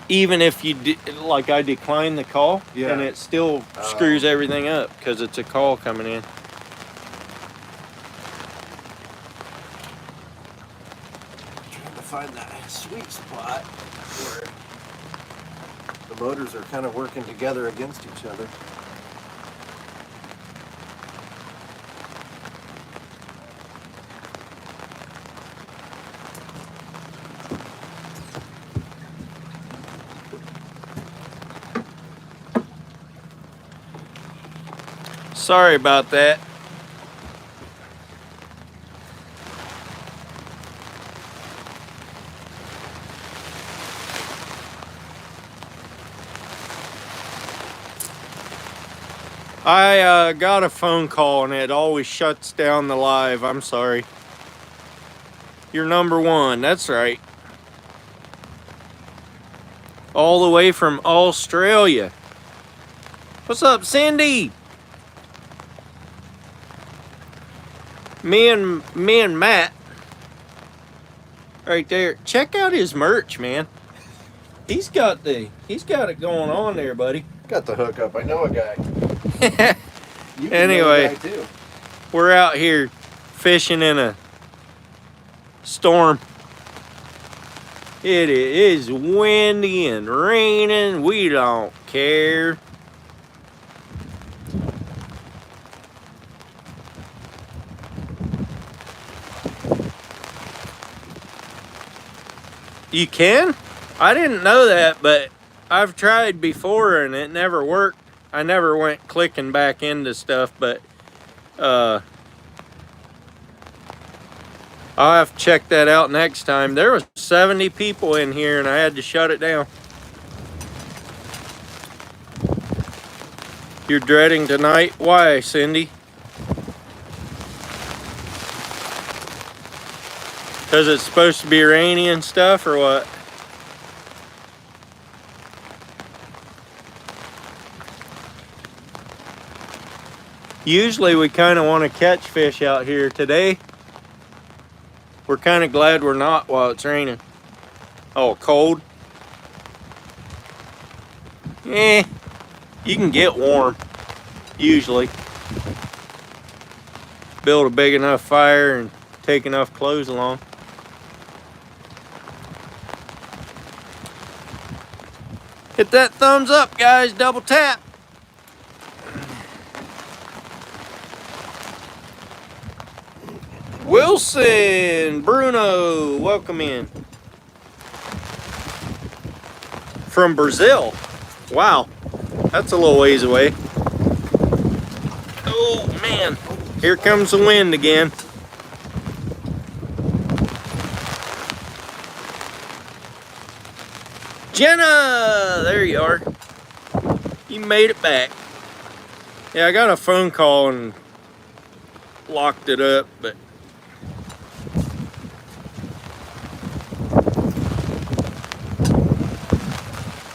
even if you like I decline the call, Yeah. and it still screws everything up because it's a call coming in. Trying to find that sweet spot where the motors are kind of working together against each other. Sorry about that. I got a phone call and it always shuts down the live. I'm sorry. You're number one. That's right. All the way from Australia. What's up, Cindy? Me and Matt right there. Check out his merch, man. He's got it going on there, buddy. Got the hookup. I know a guy. You Anyway, know a guy too. We're out here fishing in a storm. It is windy and raining. We don't care. You can? I didn't know that, but I've tried before and it never worked. I never went clicking back into stuff, but I'll have to check that out next time. There was 70 people in here and I had to shut it down. You're dreading tonight? Why, Cindy? Because it's supposed to be rainy and stuff, or what? Usually we kind of want to catch fish out here. Today, we're kind of glad we're not while it's raining. Oh, cold? Eh, you can get warm, usually. Build a big enough fire and take enough clothes along. Hit that thumbs up, guys. Double tap. Wilson, Bruno, welcome in. From Brazil. Wow, that's a little ways away. Oh man, here comes the wind again. Jenna, there you are. You made it back. Yeah, I got a phone call and locked it up, but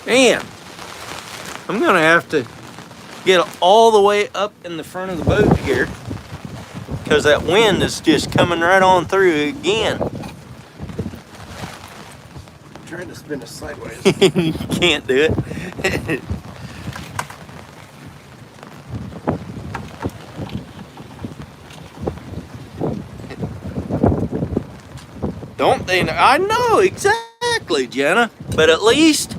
man, I'm gonna have to get all the way up in the front of the boat here because that wind is just coming right on through again. I'm trying to spin it sideways. You can't do it. Don't they know? I know exactly, Jenna. But at least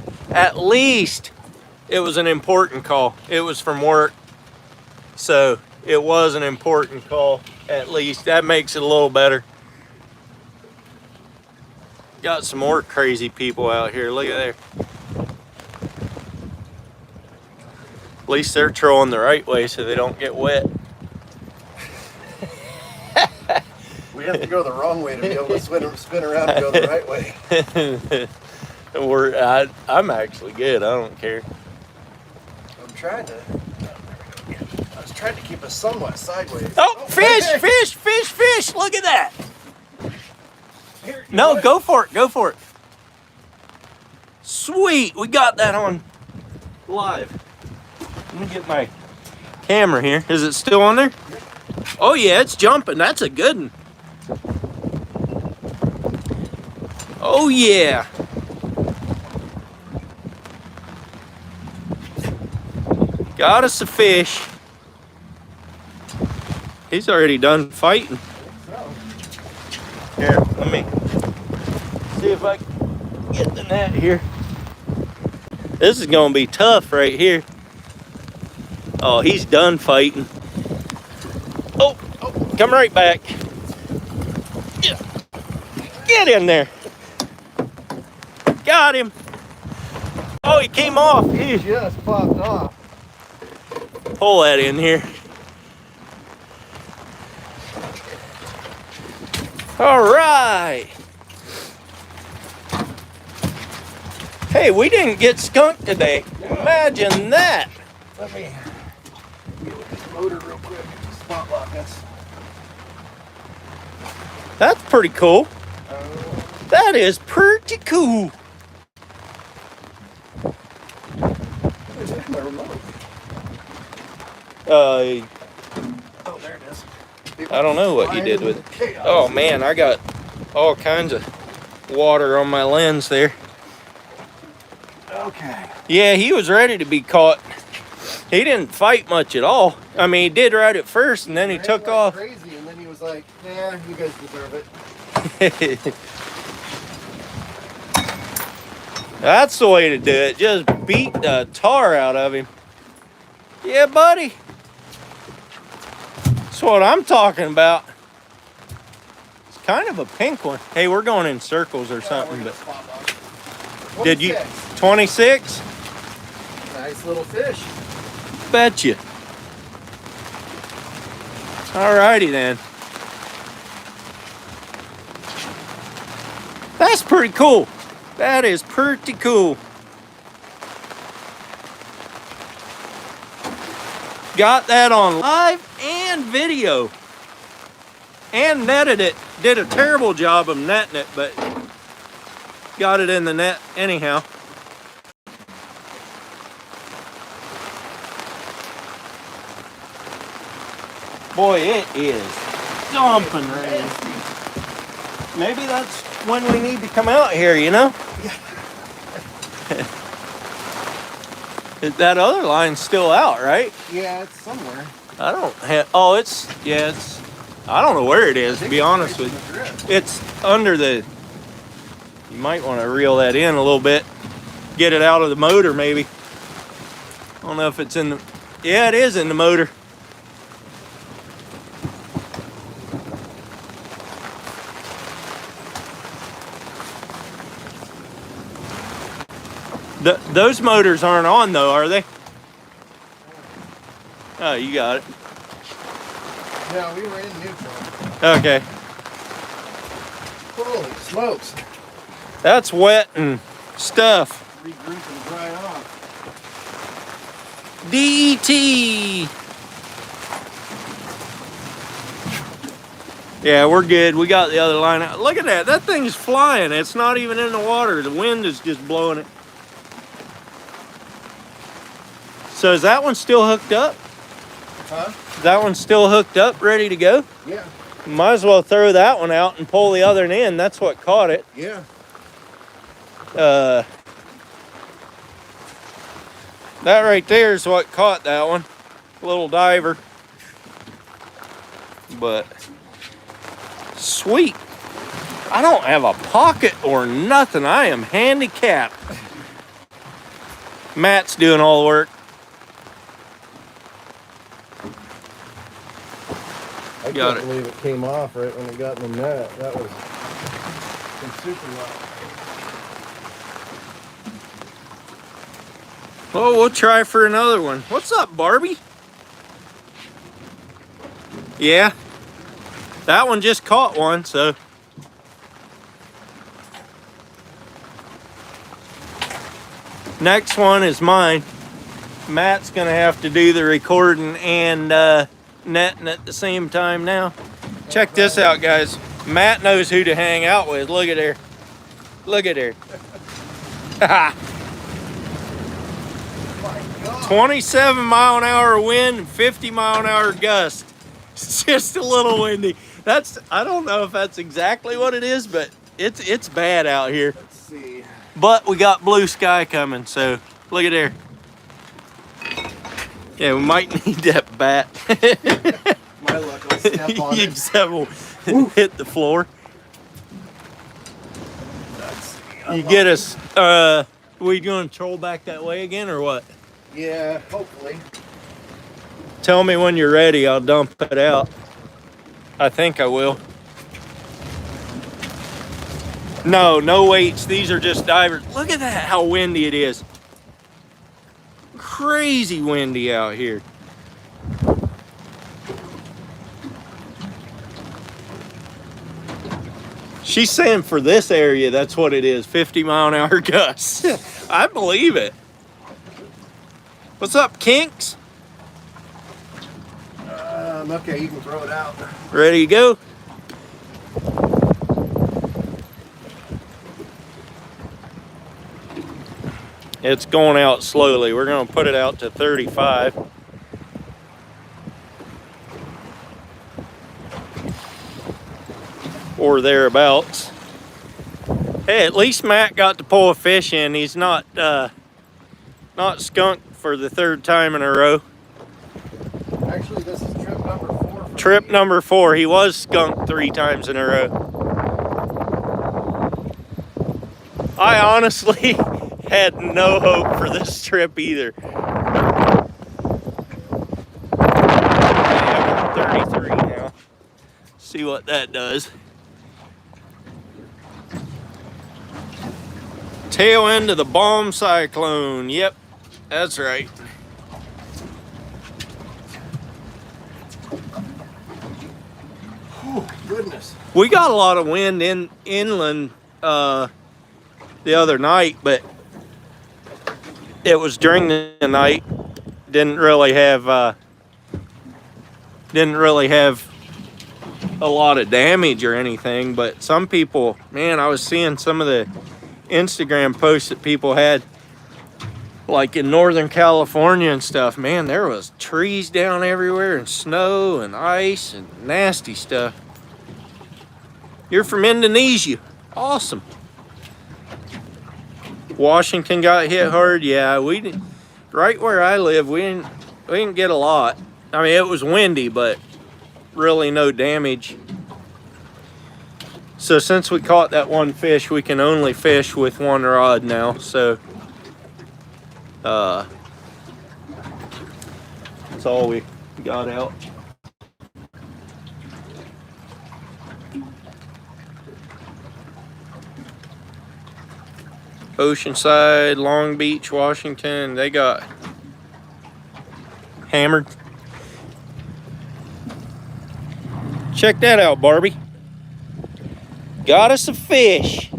it was an important call. It was from work. So it was an important call, at least. That makes it a little better. Got some more crazy people out here. Look at there. At least they're trolling the right way so they don't get wet. We have to go the wrong way to be able to spin around and go the right way. I'm actually good. I don't care. I'm trying to. I was trying to keep us somewhat sideways. Oh, fish, hey. fish! Look at that. Here, No, go for it. Sweet, we got that on live. Let me get my camera here. Is it still on there? Oh yeah, it's jumping. That's a good one. Oh yeah. Got us a fish. He's already done fighting. Here, let me see if I can get the net here. This is gonna be tough right here. Oh, he's done fighting. Oh, come right back. Get in there. Got him. Oh, he came off. He just popped off. Pull that in here. All right. Hey, we didn't get skunked today. Imagine that. Let me get with this motor real quick and spot lock us. That's pretty cool. That is pretty cool. Where's my remote? Oh, there it is. I don't know what you did with it. Oh man, I got all kinds of water on my lens there. Okay. Yeah, he was ready to be caught. He didn't fight much at all. I mean, he did right at first, and then he took off. Crazy, and then he was like, "Yeah, you guys deserve it." That's the way to do it. Just beat the tar out of him. Yeah, buddy. That's what I'm talking about. It's kind of a pink one. Hey, we're going in circles or something, but did you 26? Nice little fish. Betcha. Alrighty then. That's pretty cool. That is pretty cool. Got that on live and video. And netted it. Did a terrible job of netting it, but got it in the net anyhow. Boy, it is dumping rain. Maybe that's when we need to come out here, you know? That other line's still out, right? Yeah, it's somewhere. I don't have, oh, it's, yeah, it's, I don't know where it is, to be honest with you. It's under the, you might want to reel that in a little bit. Get it out of the motor, maybe. I don't know if it's in the, yeah, it is in the motor. Those motors aren't on though, are they? Oh, you got it. No, we were in neutral. Okay. Holy smokes. That's wet and stuff. Regroup and dry off. DET. Yeah, we're good. We got the other line out. Look at that. That thing's flying. It's not even in the water. The wind is just blowing it. So is that one still hooked up? Huh? That one's still hooked up, ready to go? Yeah. Might as well throw that one out and pull the other one in. That's what caught it. Yeah. That right there is what caught that one. Little diver. But sweet. I don't have a pocket or nothing. I am handicapped. Matt's doing all the work. I Got can't believe it came off right when it got in the net. That was super loud. Oh, we'll try for another one. What's up, Barbie? Yeah. That one just caught one, so. Next one is mine. Matt's gonna have to do the recording and netting at the same time now. Check this out, guys. Matt knows who to hang out with. Look at her. Look at her. 27-mile-an-hour wind and 50-mile-an-hour gust. It's just a little windy. That's, I don't know if that's exactly what it is, but it's bad out here. Let's see. But we got blue sky coming, so look at there. Yeah, we might need that bat. My luck, I'll step on You it. just have to hit the floor. You get us, we going to troll back that way again or what? Yeah, hopefully. Tell me when you're ready, I'll dump it out. I think I will. No, no weights. These are just divers. Look at that, how windy it is. Crazy windy out here. She's saying for this area, that's what it is, 50-mile-an-hour gusts. I believe it. What's up, Kinks? Okay, you can throw it out. Ready to go? It's going out slowly. We're going to put it out to 35. Or thereabouts. Hey, at least Matt got to pull a fish in. He's not skunked for the third time in a row. Actually, this is trip number 4. Trip number 4. He was skunked 3 times in a row. I honestly had no hope for this trip either. I'm 33 now. See what that does. Tail end of the bomb cyclone. Yep, that's right. Oh, goodness. We got a lot of wind inland the other night, but it was during the night. Didn't really have a lot of damage or anything. But some people, man, I was seeing some of the Instagram posts that people had, like in Northern California and stuff. Man, there was trees down everywhere and snow and ice and nasty stuff. You're from Indonesia. Awesome. Washington got hit hard. Yeah, we didn't. Right where I live, we didn't get a lot. I mean, it was windy, but really no damage. So since we caught that one fish, we can only fish with one rod now. So that's all we got out. Oceanside, Long Beach, Washington, they got hammered. Check that out, Barbie. Got us a fish.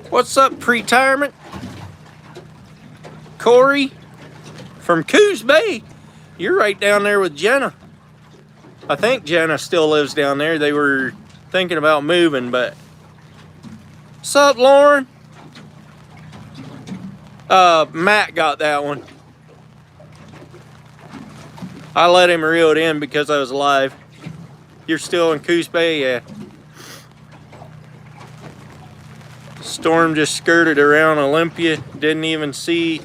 What's up, pre-retirement? Corey from Coos Bay. You're right down there with Jenna. I think Jenna still lives down there. They were thinking about moving, but... What's up, Lauren? Matt got that one. I let him reel it in because I was live. You're still in Coos Bay? Yeah. Storm just skirted around Olympia. Didn't even see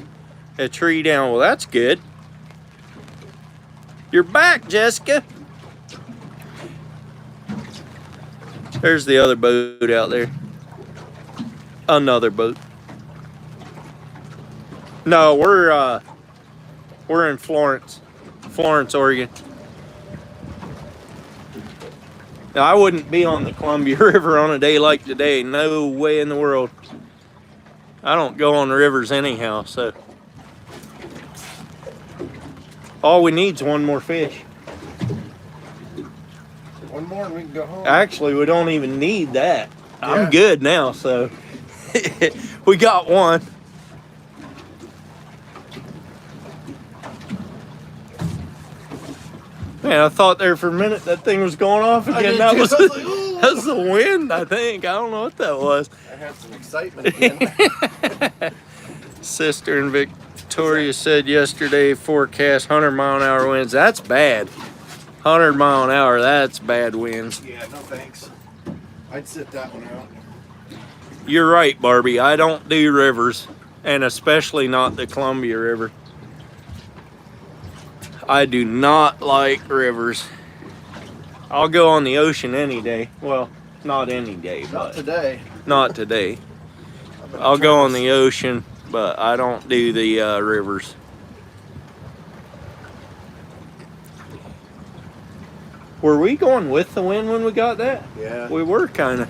a tree down. Well, that's good. You're back, Jessica. There's the other boat out there. Another boat. No, we're in Florence, Oregon. Now, I wouldn't be on the Columbia River on a day like today. No way in the world. I don't go on rivers anyhow, so. All we need is one more fish. One more and we can go home. Actually, we don't even need that. Yeah. I'm good now, so. We got one. Man, I thought there for a minute that thing was going off again. That was, like, oh. that was the wind, I think. I don't know what that was. I had some excitement again. Sister in Victoria said yesterday forecast 100-mile-an-hour winds. That's bad. 100 mile an hour, that's bad winds. Yeah, no thanks. I'd sit that one out. You're right, Barbie. I don't do rivers, and especially not the Columbia River. I do not like rivers. I'll go on the ocean any day. Well, not any day, Not but today. not today. I'm gonna I'll turn go on this- the ocean, but I don't do the rivers. Were we going with the wind when we got that? Yeah. We were kind of.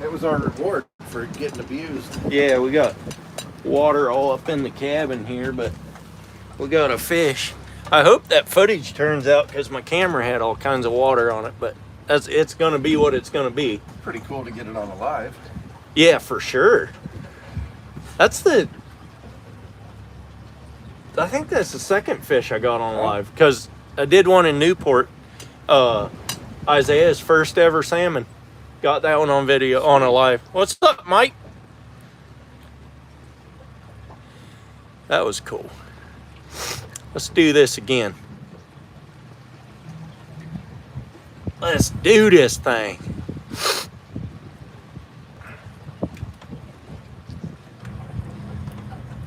It was our reward for getting abused. Yeah, we got water all up in the cabin here, but we got a fish. I hope that footage turns out because my camera had all kinds of water on it, but it's going to be what it's going to be. Pretty cool to get it on alive. Yeah, for sure. I think that's the second fish I got on live because I did one in Newport. Isaiah's first ever salmon. Got that one on video, on a live. What's up, Mike? That was cool. Let's do this again. Let's do this thing.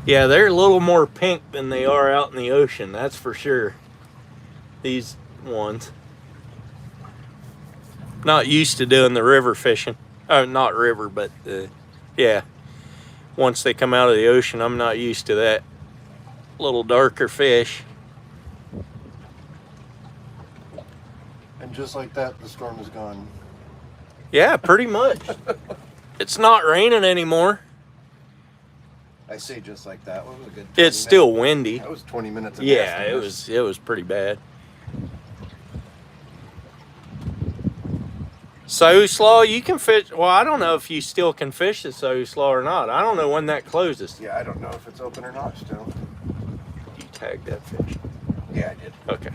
Yeah, they're a little more pink than they are out in the ocean, that's for sure. These ones. Not used to doing the river fishing. Oh, not river, but yeah. Once they come out of the ocean, I'm not used to that. Little darker fish. And just like that, the storm is gone. Yeah, pretty much. It's not raining anymore. I say just like that. What was a good? 20 It's still minutes? windy. That was 20 minutes. Of Yeah, nastiness. it was pretty bad. Slaw, you can fish. Well, I don't know if you still can fish the Slaw or not. I don't know when that closes. Yeah, I don't know if it's open or not still. You tagged that fish. Yeah, I did. Okay.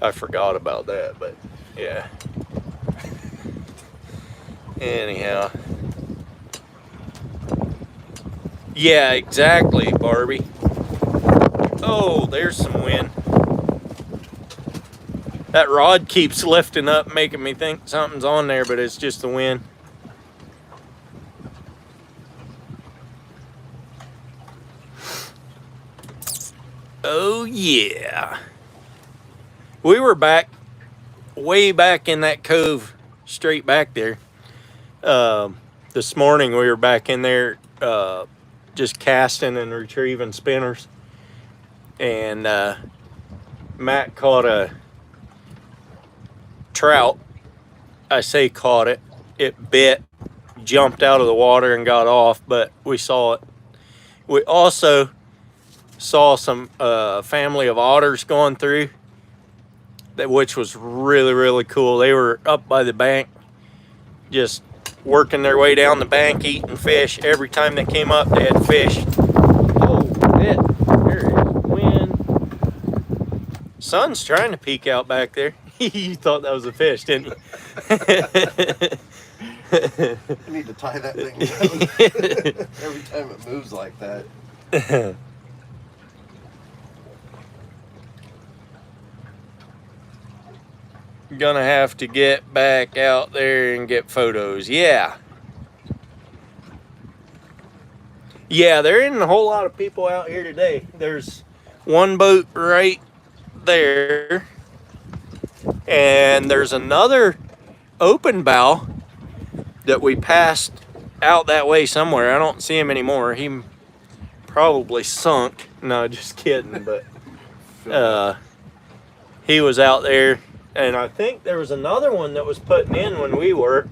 I forgot about that, but yeah. Anyhow. Yeah, exactly, Barbie. Oh, there's some wind. That rod keeps lifting up, making me think something's on there, but it's just the wind. Oh, yeah. We were way back in that cove, straight back there. This morning we were back in there just casting and retrieving spinners. And Matt caught a trout. I say caught it. It bit, jumped out of the water and got off, but we saw it. We also saw some family of otters going through, which was really, really cool. They were up by the bank, just working their way down the bank, eating fish. Every time they came up, they had fish. Oh, there is wind. Sun's trying to peek out back there. You thought that was a fish, didn't you? I need to tie that thing down. Every time it moves like that. Gonna have to get back out there and get photos. Yeah. Yeah, there isn't a whole lot of people out here today. There's one boat right there. And there's another open bow that we passed out that way somewhere. I don't see him anymore. He probably sunk. No, just kidding. But he was out there. And I think there was another one that was putting in when we were.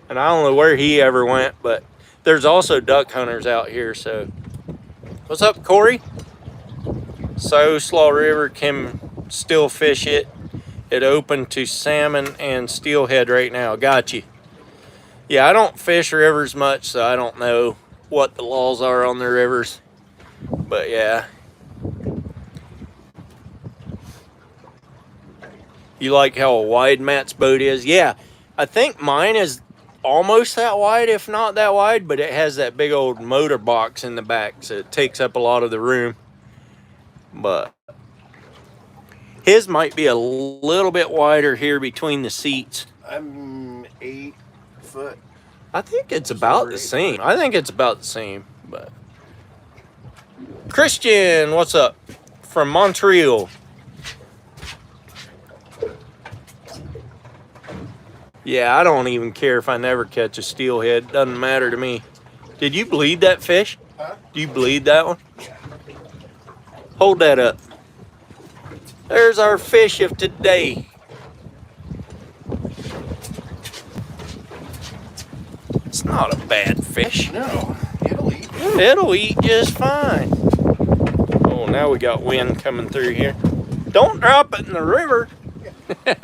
And I don't know where he ever went. But there's also duck hunters out here. So what's up, Corey? Slaw River can still fish it. It open to salmon and steelhead right now. Got you. Yeah, I don't fish rivers much, so I don't know what the laws are on the rivers. But yeah. You like how wide Matt's boat is? Yeah, I think mine is almost that wide, if not that wide, but it has that big old motor box in the back, so it takes up a lot of the room. But his might be a little bit wider here between the seats. I'm 8'5" foot. I think it's about the same. I think it's about the same, but. Christian, what's up? From Montreal. Yeah, I don't even care if I never catch a steelhead. Doesn't matter to me. Did you bleed that fish? Huh? Do you bleed that one? Hold that up. There's our fish of today. It's not a bad fish. No, it'll eat. It'll eat just fine. Oh, now we got wind coming through here. Don't drop it in the river. God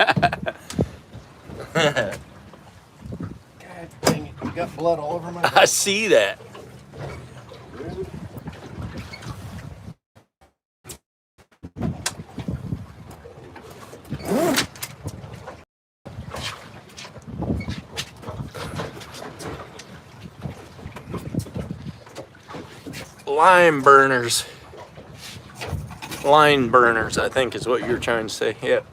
dang it, you got blood all over my I belt. see that. Line burners. Line burners, I think is what you're trying to say. Yep.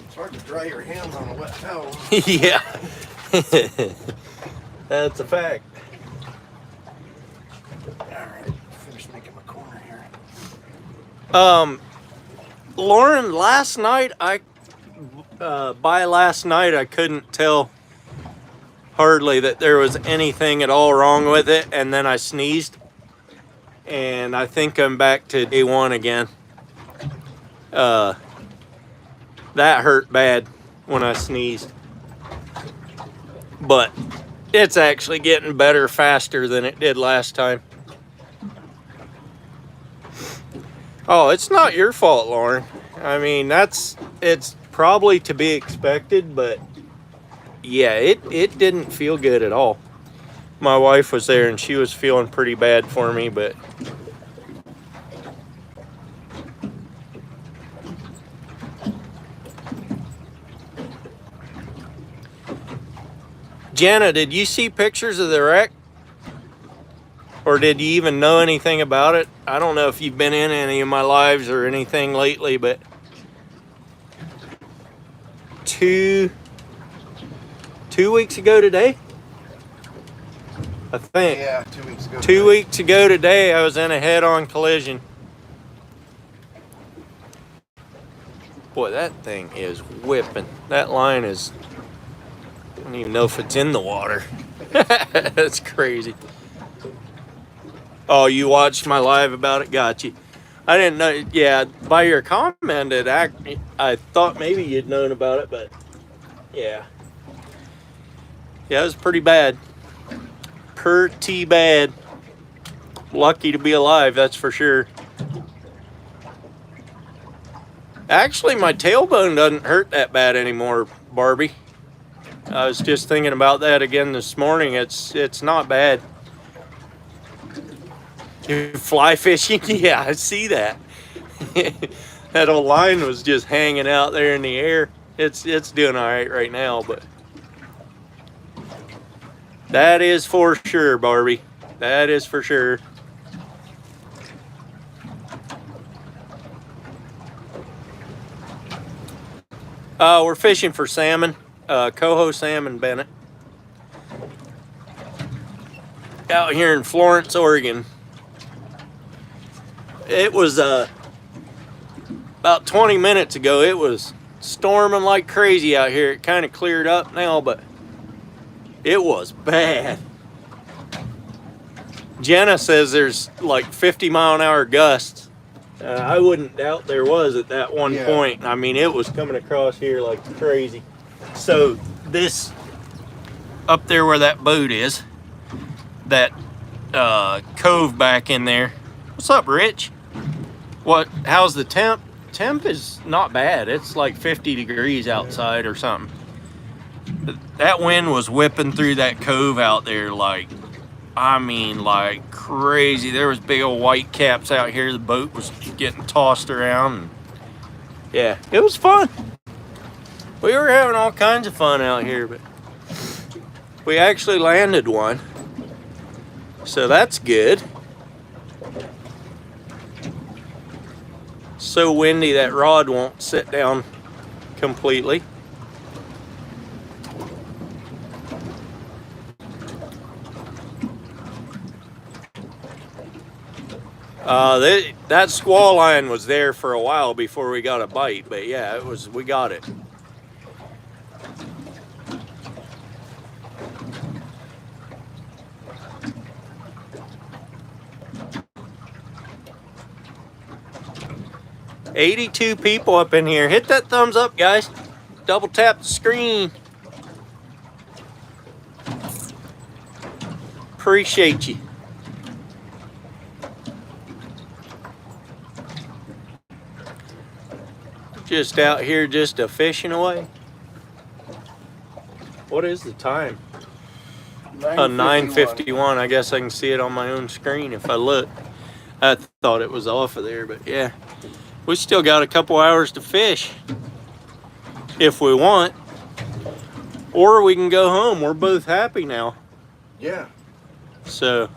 It's hard to dry your hands on a wet towel. Yeah. That's a fact. Alright, finish making my corner here. Lauren, last night I couldn't tell hardly that there was anything at all wrong with it, and then I sneezed. And I think I'm back to day one again. That hurt bad when I sneezed. But it's actually getting better faster than it did last time. Oh, it's not your fault, Lauren. I mean, it's probably to be expected, but yeah, it didn't feel good at all. My wife was there and she was feeling pretty bad for me, but Jenna, did you see pictures of the wreck? Or did you even know anything about it? I don't know if you've been in any of my lives or anything lately, but 2 weeks ago today, I think. Yeah, 2 weeks ago. 2 weeks ago today, I was in a head-on collision. Boy, that thing is whipping. That line is, I don't even know if it's in the water. That's crazy. Oh, you watched my live about it? Got you. I didn't know. Yeah, by your comment, I thought maybe you'd known about it, but yeah. Yeah, it was pretty bad. Pretty bad. Lucky to be alive, that's for sure. Actually, my tailbone doesn't hurt that bad anymore, Barbie. I was just thinking about that again this morning. It's not bad. You fly fishing? Yeah, I see that. That old line was just hanging out there in the air. It's doing all right now, but that is for sure, Barbie. That is for sure. We're fishing for salmon, coho salmon, Bennett. Out here in Florence, Oregon. It was about 20 minutes ago. It was storming like crazy out here. It kind of cleared up now, but it was bad. Jenna says there's like 50-mile-an-hour gusts. I wouldn't doubt there was at that one point. I mean, it was coming across here like crazy. So this, up there where that boat is, that cove back in there. What's up, Rich? How's the temp? Temp is not bad. It's like 50 degrees outside or something. That wind was whipping through that cove out there like, I mean, like crazy. There was big old white caps out here. The boat was getting tossed around. And yeah, it was fun. We were having all kinds of fun out here, but we actually landed one. So that's good. So windy that rod won't sit down completely. That squall line was there for a while before we got a bite, but yeah, we got it. $82 people up in here. Hit that thumbs up, guys. Double tap the screen. Appreciate you. Just out here just a fishing away. What is the time? 9:51. I guess I can see it on my own screen if I look. I thought it was off of there, but yeah. We still got a couple hours to fish if we want. Or we can go home. We're both happy now. Yeah. So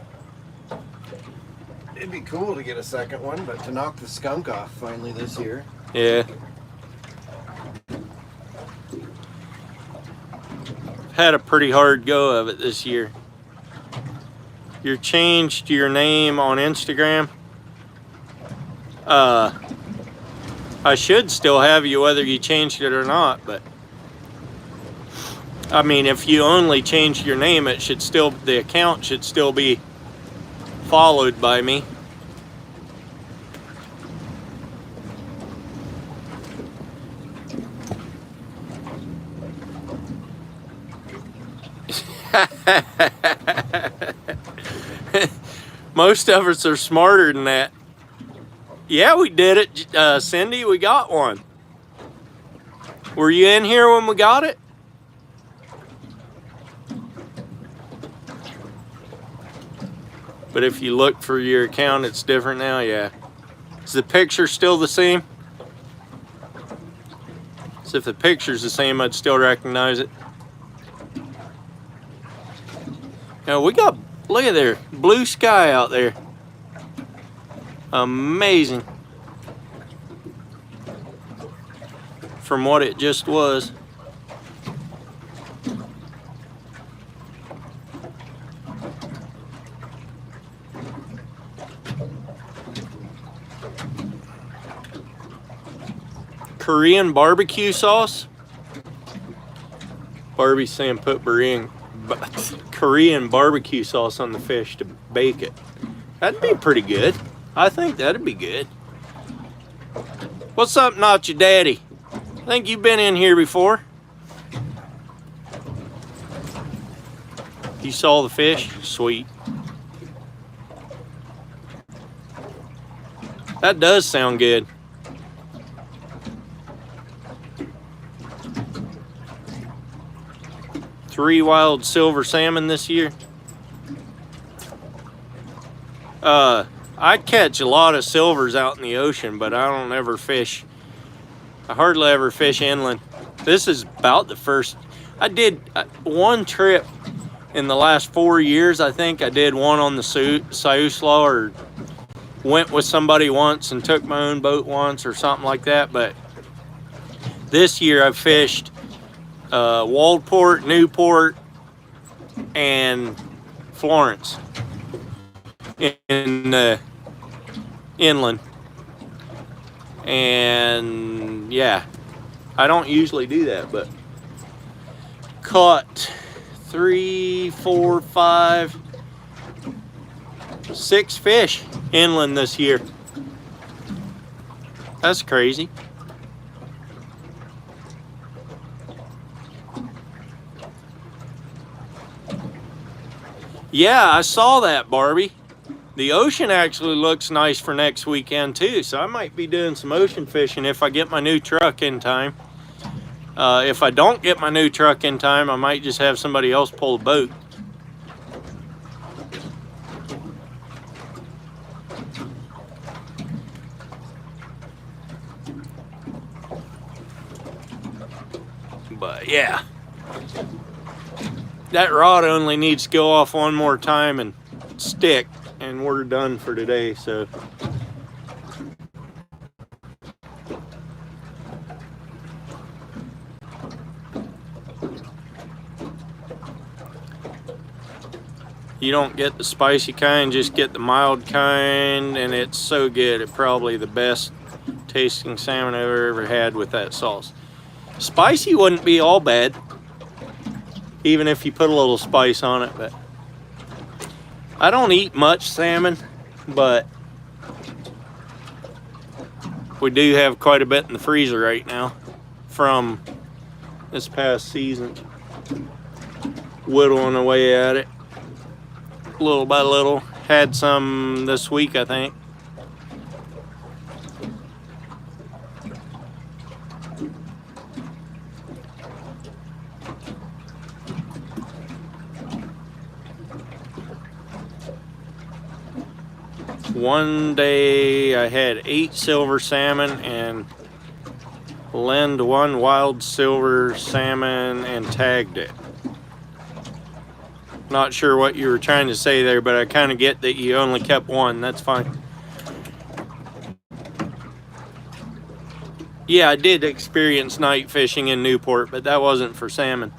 it'd be cool to get a second one, but to knock the skunk off finally this year. yeah. Had a pretty hard go of it this year. You changed your name on Instagram. I should still have you whether you changed it or not, but I mean, if you only changed your name, the account should still be followed by me. Most of us are smarter than that. Yeah, we did it, Cindy. We got one. Were you in here when we got it? But if you look for your account, it's different now. Yeah. Is the picture still the same? So if the picture's the same, I'd still recognize it. Now we got, look at there, blue sky out there. Amazing. From what it just was. Korean barbecue sauce. Barbie's saying put Korean barbecue sauce on the fish to bake it. That'd be pretty good. I think that'd be good. What's up, Not Your Daddy? I think you've been in here before. You saw the fish? Sweet. That does sound good. Three wild silver salmon this year. I catch a lot of silvers out in the ocean, but I don't ever fish. I hardly ever fish inland. This is about the first. I did one trip in the last 4 years. I think I did one on the Siuslaw, or went with somebody once and took my own boat once or something like that. But this year I fished Waldport, Newport, and Florence in inland. And yeah, I don't usually do that, but caught 3, 4, 5, 6 fish inland this year. That's crazy. Yeah, I saw that, Barbie. The ocean actually looks nice for next weekend too, so I might be doing some ocean fishing if I get my new truck in time. If I don't get my new truck in time, I might just have somebody else pull the boat. But yeah, that rod only needs to go off one more time and stick, and we're done for today. So You don't get the spicy kind, just get the mild kind, and it's so good. It's probably the best tasting salmon I've ever had with that sauce. Spicy wouldn't be all bad, even if you put a little spice on it, but I don't eat much salmon, but we do have quite a bit in the freezer right now from this past season. Whittling away at it little by little. Had some this week, I think. One day I had 8 silver salmon and lend 1 wild silver salmon and tagged it. Not sure what you were trying to say there, but I kind of get that you only kept 1. That's fine. Yeah, I did experience night fishing in Newport, but that wasn't for salmon.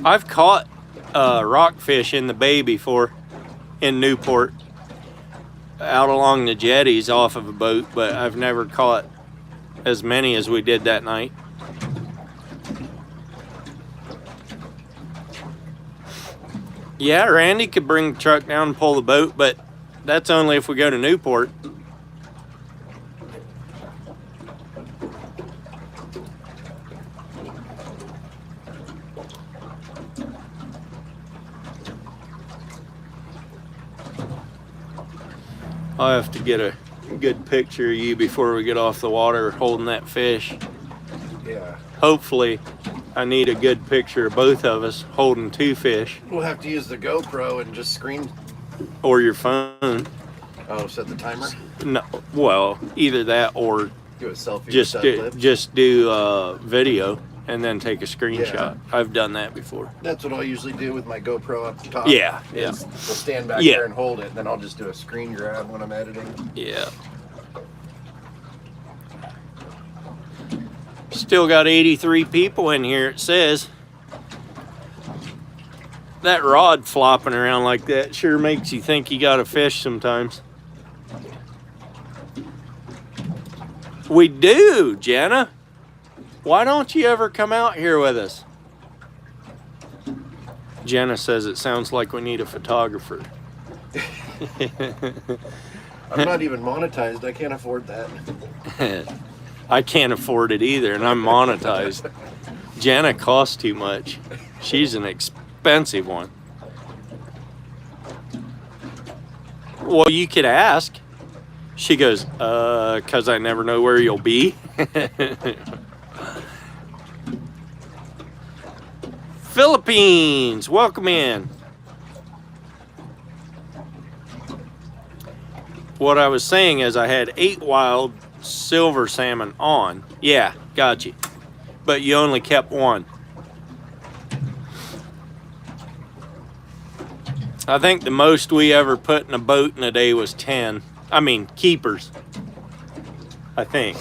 I've caught rockfish in the bay before in Newport, out along the jetties off of a boat, but I've never caught as many as we did that night. Yeah, Randy could bring the truck down and pull the boat, but that's only if we go to Newport. I'll have to get a good picture of you before we get off the water holding that fish. Yeah. Hopefully, I need a good picture of both of us holding 2 fish. We'll have to use the GoPro and just screen. Or your phone. Oh, set the timer? No, well, either that or Do a selfie. just do video and then take a screenshot. Yeah. I've done that before. That's what I'll usually do with my GoPro up top. Yeah, yeah. We'll stand back Yeah. there and hold it, and then I'll just do a screen grab when I'm editing. Yeah. Still got 83 people in here, it says. That rod flopping around like that sure makes you think you got a fish sometimes. We do, Jenna. Why don't you ever come out here with us? Jenna says it sounds like we need a photographer. I'm not even monetized. I can't afford that. I can't afford it either, and I'm monetized. Jenna costs too much. She's an expensive one. Well, you could ask. She goes, 'cause I never know where you'll be. Philippines, welcome in. What I was saying is I had 8 wild silver salmon on. Yeah, got you. But you only kept 1. I think the most we ever put in a boat in a day was 10. I mean, keepers. I think.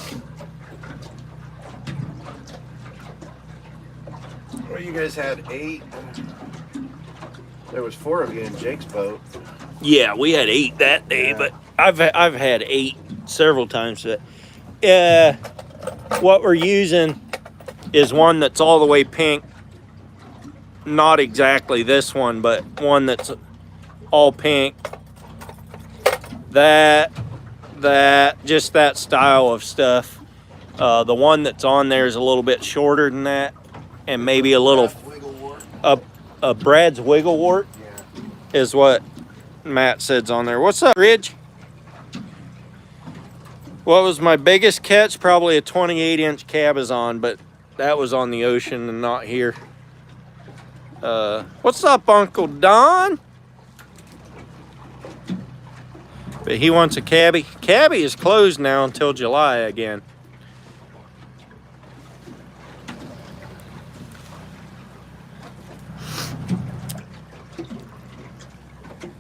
Well, you guys had 8. There was 4 of you in Jake's boat. Yeah, we had 8 that day, Yeah. but I've had 8 several times. But what we're using is one that's all the way pink. Not exactly this one, but one that's all pink. Just that style of stuff. The one that's on there is a little bit shorter than that, and maybe a little a Brad's Wigglewort Yeah. is what Matt said's on there. What's up, Ridge? What was my biggest catch? Probably a 28-inch cabezon, but that was on the ocean and not here. What's up, Uncle Don? But he wants a cabbie. Cabbie is closed now until July again.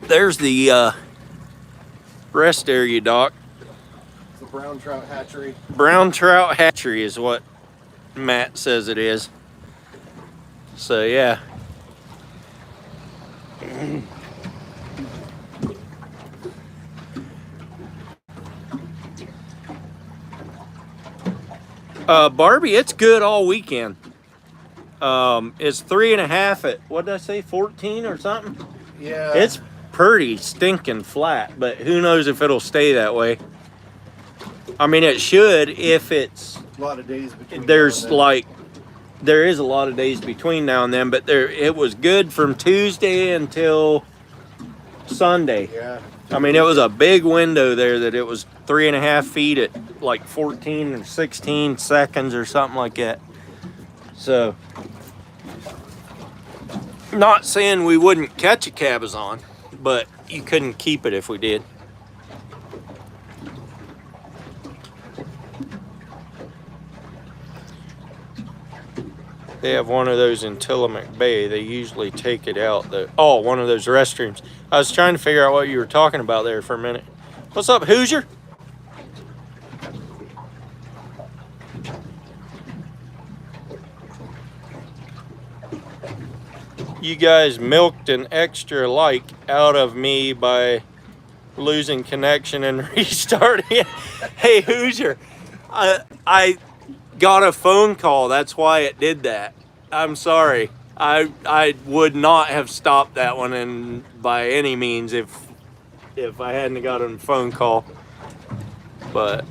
There's the rest area, Doc. It's the brown trout hatchery. Brown trout hatchery is what Matt says it is. So yeah. Barbie, it's good all weekend. It's 3.5 at, what did I say, 14 or something? Yeah. It's pretty stinking flat, but who knows if it'll stay that way. I mean, it should if it's, a lot of days between. there's now and then. like, there is a lot of days between now and then, but it was good from Tuesday until Sunday. Yeah. I mean, it was a big window there that it was 3.5 feet at like 14 or 16 seconds or something like that. So, not saying we wouldn't catch a cabezon, but you couldn't keep it if we did. They have one of those in Tillamook Bay. They usually take it out. One of those restrooms. I was trying to figure out what you were talking about there for a minute. What's up, Hoosier? You guys milked an extra like out of me by losing connection and restarting it. Hey, Hoosier, I got a phone call. That's why it did that. I'm sorry. I would not have stopped that one and by any means if I hadn't gotten a phone call. But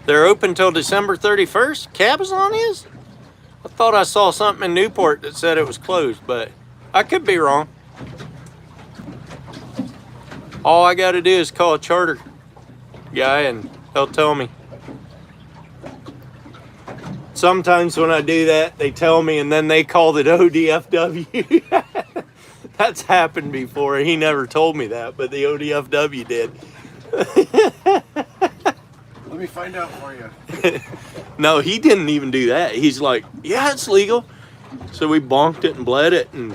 they're open till December 31st. Cabezon is? I thought I saw something in Newport that said it was closed, but I could be wrong. All I got to do is call a charter guy and they'll tell me. Sometimes when I do that, they tell me and then they call it ODFW. That's happened before. He never told me that, but the ODFW did. Let me find out for you. No, he didn't even do that. He's like, yeah, it's legal. So we bonked it and bled it, and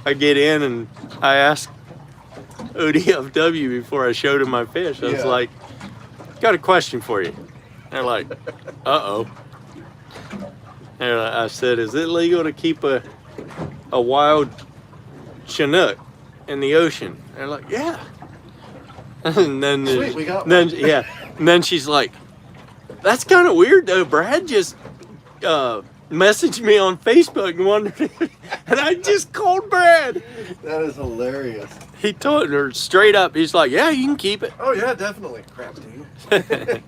I get in and I asked ODFW before I showed him my fish. I was like, got a question for you. They're like, uh-oh. And I said, is it legal to keep a wild Chinook in the ocean? They're like, yeah. And then, Sweet, we got one. And then she's like, that's kind of weird though. Brad just messaged me on Facebook and wondered, and I just called Brad. That is hilarious. He told her straight up. He's like, yeah, you can keep it. Oh yeah, definitely. Crap, dude.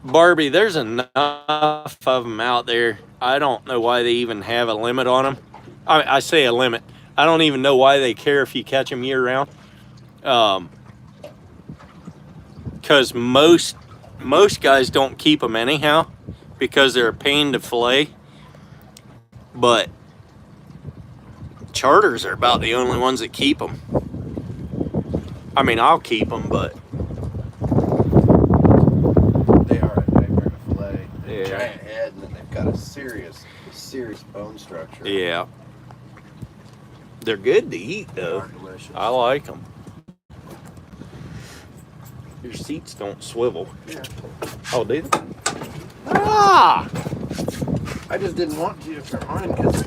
Barbie, there's enough of them out there. I don't know why they even have a limit on them. I say a limit. I don't even know why they care if you catch them year round. Because most guys don't keep them anyhow because they're a pain to fillet. But charters are about the only ones that keep them. I mean, I'll keep them, but They are a nightmare to fillet. They have a Yeah. giant head, and then they've got a serious bone structure. yeah. They're good to eat, They though. are delicious. I like them. Your seats don't swivel. Yeah. Oh, do they? Ah! I just didn't want to for mine because.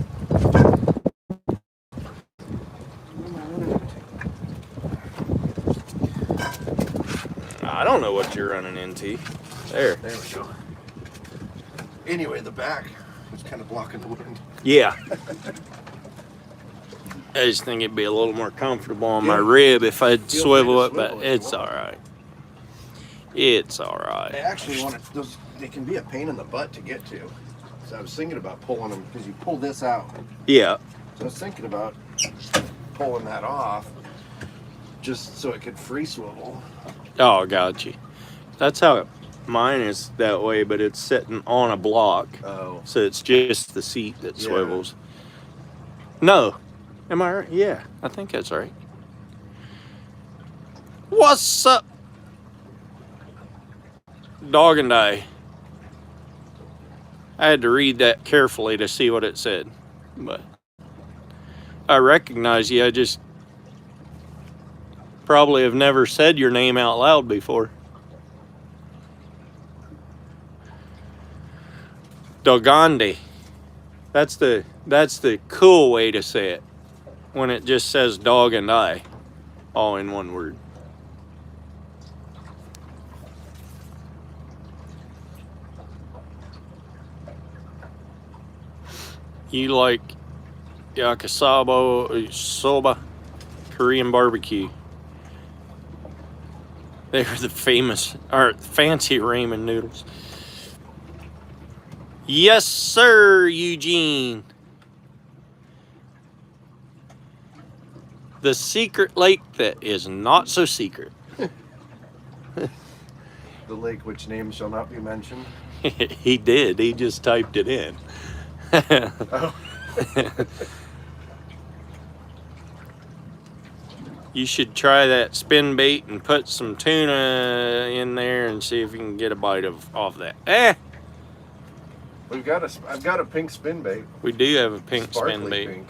I don't know what you're running into. There. There we go. Anyway, the back was kind of blocking the wind. Yeah. I just think it'd be a little more comfortable on my rib if I'd Feel swivel free it, to but swivel if it's you want. alright. It's I alright. actually wanted those. They can be a pain in the butt to get to. So I was thinking about pulling them because you pull this out. Yeah. So I was thinking about pulling that off just so it could free swivel. Oh, got you. That's how mine is that way, but it's sitting on a block. Oh. So it's just the seat that Yeah. swivels. No. Am I right? Yeah, I think that's right. What's up? Dog and I had to read that carefully to see what it said. But I recognize you. I just probably have never said your name out loud before. Dogande. That's the cool way to say it. When it just says dog and I, all in one word. You like yakisoba, soba, Korean barbecue. They're the famous, or fancy ramen noodles. Yes, sir, Eugene. The secret lake that is not so secret. The lake which name shall not be mentioned. He did. He just typed it in. Oh. You should try that spin bait and put some tuna in there and see if you can get a bite off that. I've got a pink spin bait. We do have a pink Sparkly spin bait. pink.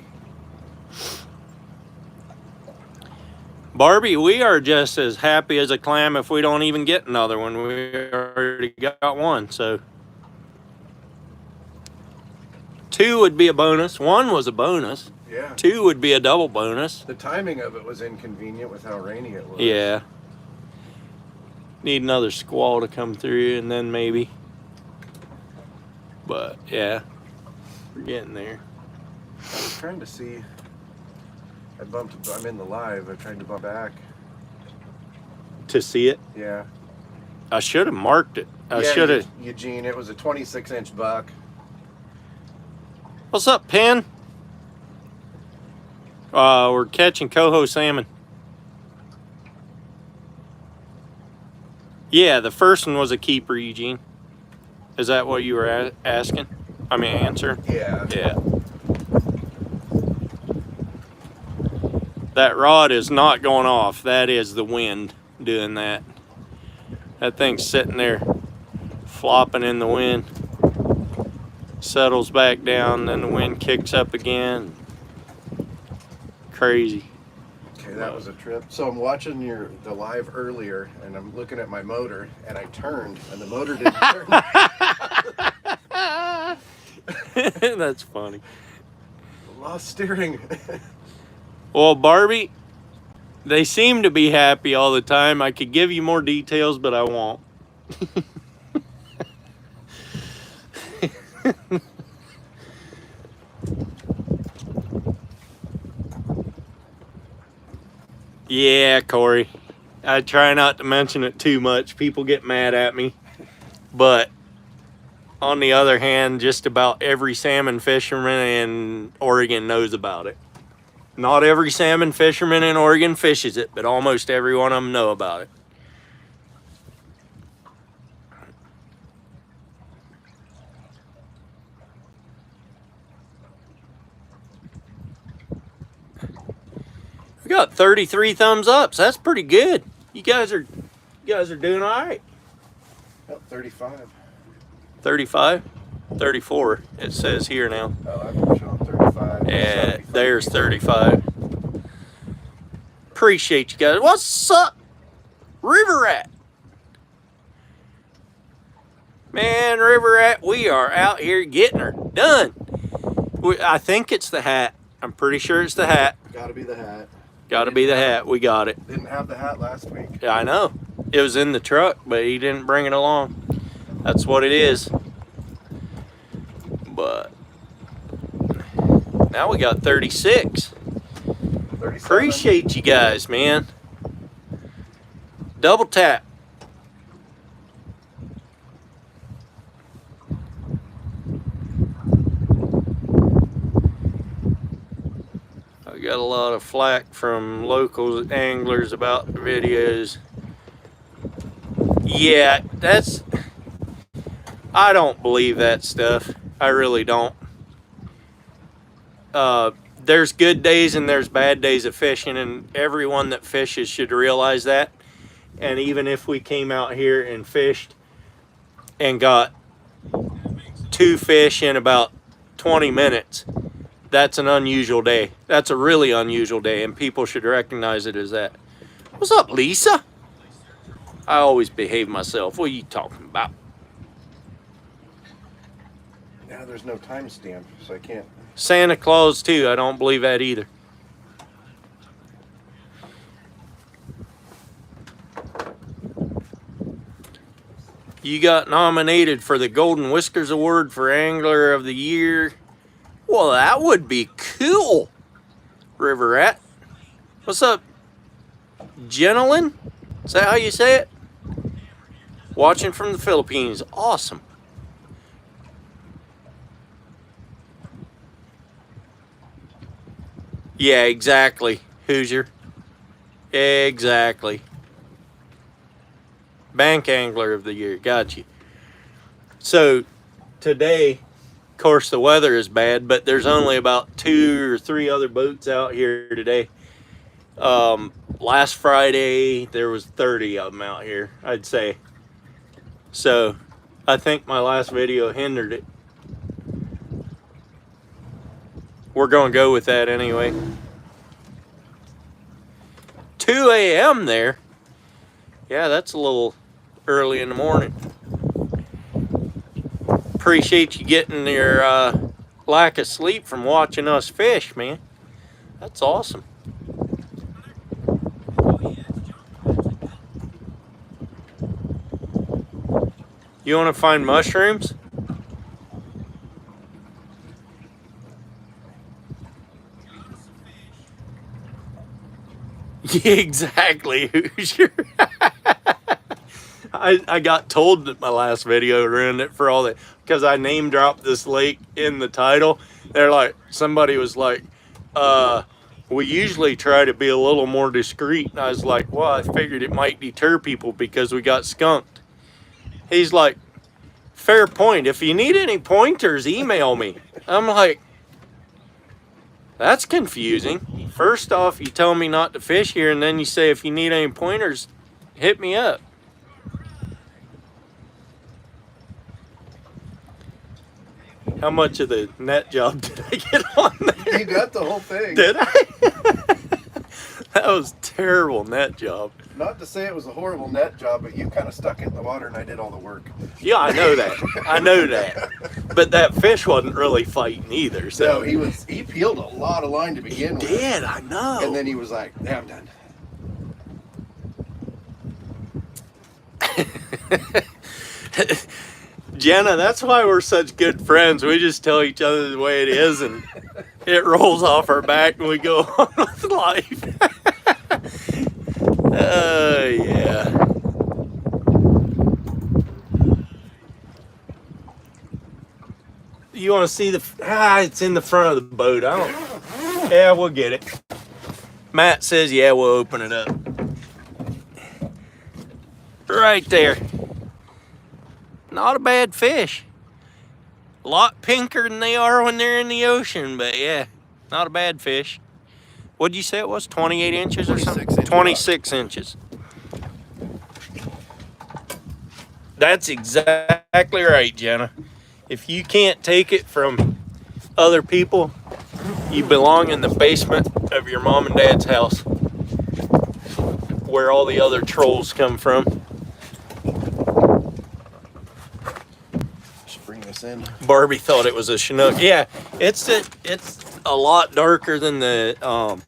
Barbie, we are just as happy as a clam if we don't even get another one. We already got one, so 2 would be a bonus. 1 was a bonus. Yeah. 2 would be a double bonus. The timing of it was inconvenient with how rainy it was. Yeah. Need another squall to come through and then maybe. But yeah, we're getting there. I was trying to see. I'm in the live. I tried to bump back. To see it? Yeah. I should have marked it. I should have. Eugene, it was a 26-inch buck. What's up, Penn? We're catching coho salmon. Yeah, the first one was a keeper, Eugene. Is that what you were asking? I mean, answering? Yeah. Yeah. That rod is not going off. That is the wind doing that. That thing's sitting there flopping in the wind. Settles back down, then the wind kicks up again. Crazy. Okay, that was a trip. So I'm watching the live earlier, and I'm looking at my motor, and I turned, and the motor didn't turn. That's funny. Lost steering. Well, Barbie, they seem to be happy all the time. I could give you more details, but I won't. Yeah, Corey. I try not to mention it too much. People get mad at me. But on the other hand, just about every salmon fisherman in Oregon knows about it. Not every salmon fisherman in Oregon fishes it, but almost every one of them know about it. We got 33 thumbs ups. That's pretty good. You guys are doing all right. Oh, 35. 35? 34, it says here now. Oh, I'm showing 35. Yeah, there's 35. Appreciate you guys. What's up, River Rat? Man, River Rat, we are out here getting her done. I think it's the hat. I'm pretty sure it's the hat. Gotta be the hat. Gotta be the hat. We got it. Didn't have the hat last week. Yeah, I know. It was in the truck, but he didn't bring it along. That's what it is. But now we got 36. 37. Appreciate you guys, man. Double tap. I got a lot of flack from local anglers about the videos. Yeah, I don't believe that stuff. I really don't. There's good days and there's bad days of fishing, and everyone that fishes should realize that. And even if we came out here and fished and got 2 fish in about 20 minutes, that's an unusual day. That's a really unusual day, and people should recognize it as that. What's up, Lisa? I always behave myself. What are you talking about? Now there's no timestamp, so I can't. Santa Claus too. I don't believe that either. You got nominated for the Golden Whiskers Award for Angler of the Year. Well, that would be cool. River Rat. What's up, gentlemen? Is that how you say it? Watching from the Philippines. Awesome. Yeah, exactly, Hoosier. Exactly. Bank Angler of the Year. Got you. So, today, of course, the weather is bad, but there's only about 2 or 3 other boats out here today. Last Friday, there was 30 of them out here, I'd say. So, I think my last video hindered it. We're going to go with that anyway. 2 a.m. there. Yeah, that's a little early in the morning. Appreciate you getting your lack of sleep from watching us fish, man. That's awesome. You want to find mushrooms? Yeah, exactly, Hoosier. I got told that my last video ruined it for all that, because I name dropped this lake in the title. They're like, somebody was like, we usually try to be a little more discreet. And I was like, well, I figured it might deter people because we got skunked. He's like, fair point. If you need any pointers, email me. I'm like, that's confusing. First off, you tell me not to fish here, and then you say if you need any pointers, hit me up. How much of the net job did I get on there? You got the whole thing. Did I? That was a terrible net job. Not to say it was a horrible net job, but you kind of stuck it in the water and I did all the work. Yeah, I know that. I know that. But that fish wasn't really fighting either. So No, he peeled a lot of line to begin with. He did, I know. And then he was like, yeah, I'm done. Jenna, that's why we're such good friends. We just tell each other the way it is, and it rolls off our back, and we go on with life. Yeah. You want to see the... it's in the front of the boat. I don't... Yeah, we'll get it. Matt says, yeah, we'll open it up. Right there. Not a bad fish. A lot pinker than they are when they're in the ocean, but yeah, not a bad fish. What'd you say it was? 28 inches or something? 26 inches. That's exactly right, Jenna. If you can't take it from other people, you belong in the basement of your mom and dad's house, where all the other trolls come from. Bring this in. Barbie thought it was a Chinook. Yeah, it's a lot darker than the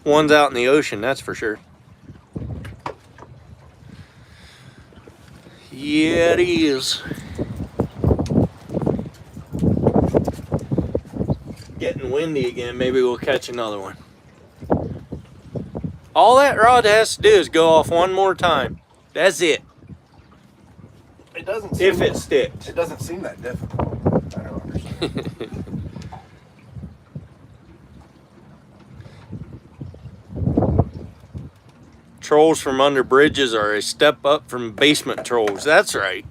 ones out in the ocean, that's for sure. Yeah, it is. Getting windy again. Maybe we'll catch another one. All that rod has to do is go off one more time. That's it. It doesn't seem, If it sticks. It doesn't seem that difficult. I don't understand. Trolls from under bridges are a step up from basement trolls. That's right.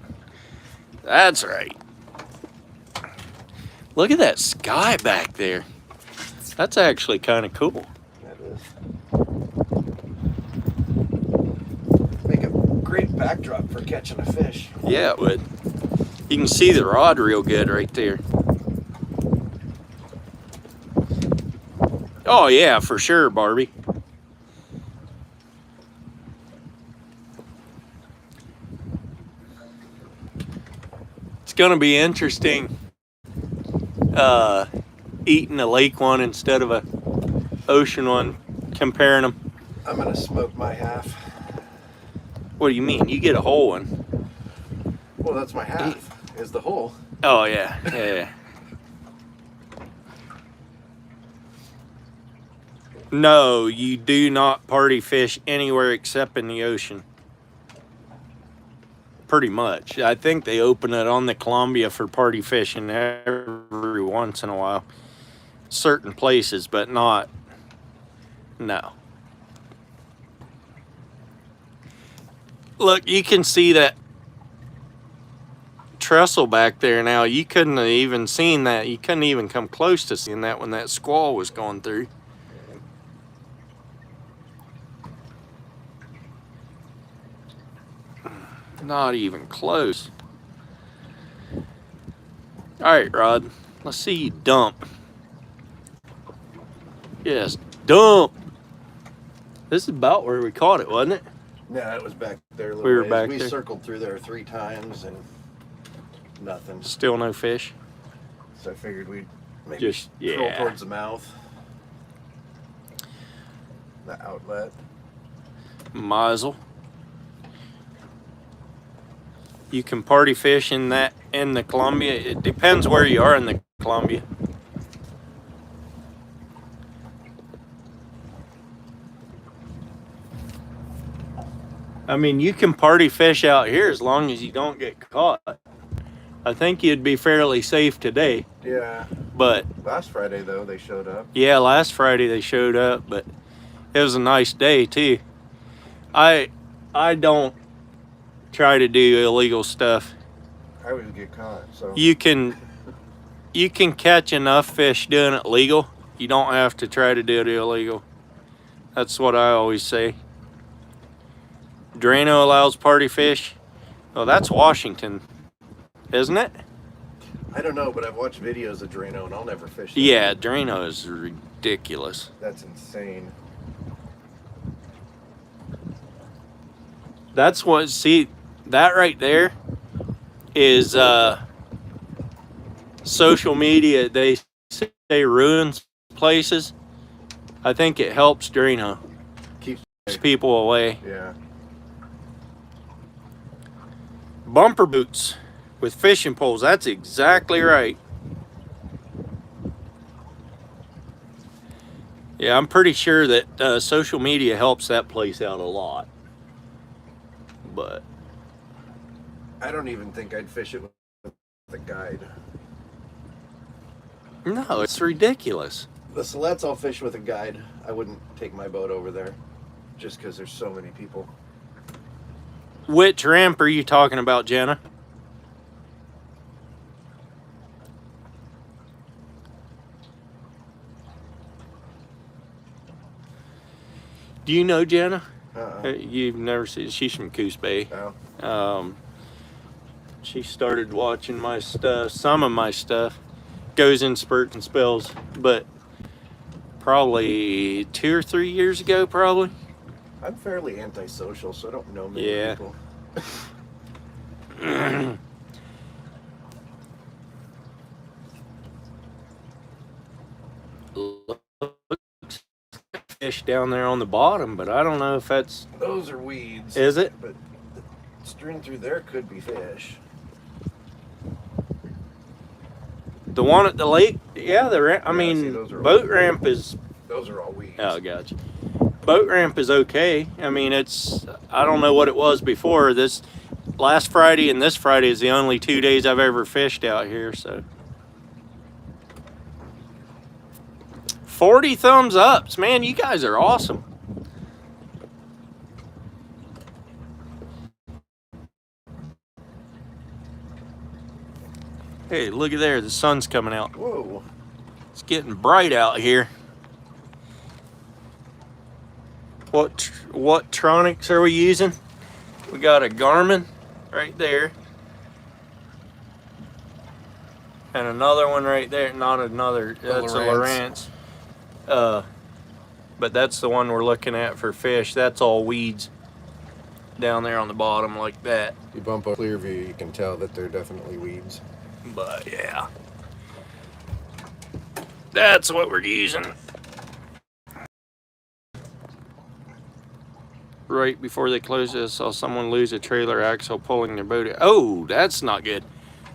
That's right. Look at that sky back there. That's actually kind of cool. That is. Make a great backdrop for catching a fish. Yeah, it would. You can see the rod real good right there. Oh yeah, for sure, Barbie. It's gonna be interesting eating a lake one instead of a ocean one, comparing them. I'm gonna smoke my half. What do you mean? You get a whole one. Well, that's my half, is the whole. Oh, yeah. Yeah. No, you do not party fish anywhere except in the ocean. Pretty much. I think they open it on the Columbia for party fishing every once in a while. Certain places, but not. No. Look, you can see that trestle back there now. You couldn't have even seen that. You couldn't even come close to seeing that when that squall was going through. Not even close. All right, Rod. Let's see you dump. Yes, dump. This is about where we caught it, wasn't it? Yeah, it was back there a little We were ways. back We there. circled through there 3 times and nothing. Still no fish. So I figured we'd maybe Just, troll yeah. towards the mouth. The outlet. Mizel. You can party fish in the Columbia. It depends where you are in the Columbia. I mean, you can party fish out here as long as you don't get caught. I think you'd be fairly safe today. Yeah. But Last Friday, though, they showed up. yeah, last Friday they showed up, but it was a nice day too. I don't try to do illegal stuff. I always get caught, so. You can catch enough fish doing it legal. You don't have to try to do it illegal. That's what I always say. Drano allows party fish. Well, that's Washington, isn't it? I don't know, but I've watched videos of Drano, and I'll never fish that. Yeah, Drano is ridiculous. That's insane. That's what, see, that right there is social media. They say ruins places. I think it helps Drano. Keeps People away. Yeah. Bumper boots with fishing poles. That's exactly right. Yeah, I'm pretty sure that social media helps that place out a lot. But I don't even think I'd fish it with a guide. no, it's ridiculous. The Silettes I'll fish with a guide. I wouldn't take my boat over there just because there's so many people. Which ramp are you talking about, Jenna? Do you know Jenna? You've never seen. She's from Coos Bay. Oh. She started watching my stuff. Some of my stuff goes in spurts and spells, but probably 2 or 3 years ago, probably. I'm fairly antisocial, so I don't know many Yeah. people. Fish down there on the bottom, but I don't know if that's. Those are weeds. Is it? But the string through there could be fish. The one at the lake? Yeah, I Yeah, mean, see, those are boat all- ramp is. Those are all weeds. Oh, gotcha. Boat ramp is okay. I mean, it's. I don't know what it was before. This last Friday and this Friday is the only 2 days I've ever fished out here, so. 40 thumbs ups, man. You guys are awesome. Hey, look at there. The sun's coming out. Whoa. It's getting bright out here. What tronics are we using? We got a Garmin right there. And another one right there. Not another. That's a Lowrance. But that's the one we're looking at for fish. That's all weeds down there on the bottom like that. You bump up clear view, you can tell that they're definitely weeds. But yeah. That's what we're using. Right before they closed this, I saw someone lose a trailer axle pulling their boat. Oh, that's not good.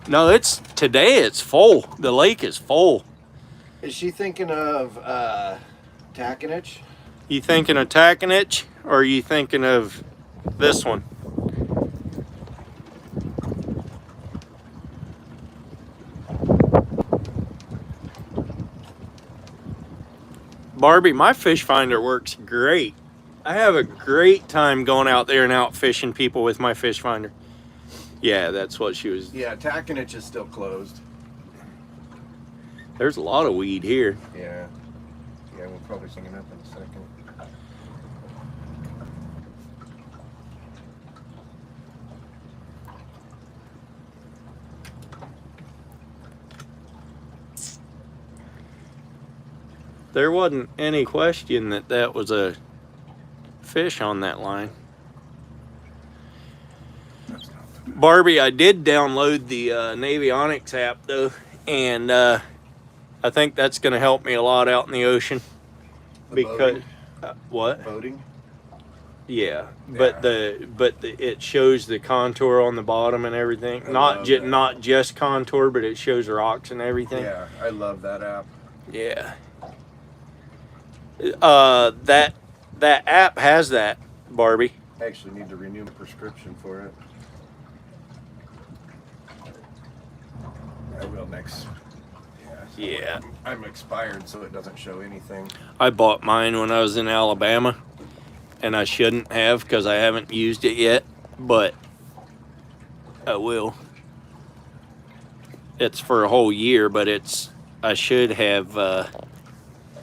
No, today it's full. The lake is full. Is she thinking of tackinage? You thinking of tackinage, or are you thinking of this one? Barbie, my fish finder works great. I have a great time going out there and out fishing people with my fish finder. Yeah, that's what she was. Yeah, tackinage is still closed. There's a lot of weed here. Yeah. Yeah, we'll probably sing it up in a second. There wasn't any question that that was a fish on that line. Barbie, I did download the Navionics app though, and I think that's going to help me a lot out in the ocean. Because what? Boating? Yeah, but it shows the contour on the bottom and everything. Not just contour, but it shows rocks and everything. Yeah, I love that app. Yeah. That app has that, Barbie. I actually need to renew a prescription for it. I will next. Yeah. I'm expired, so it doesn't show anything. I bought mine when I was in Alabama, and I shouldn't have because I haven't used it yet, but I will. It's for a whole year, but I should have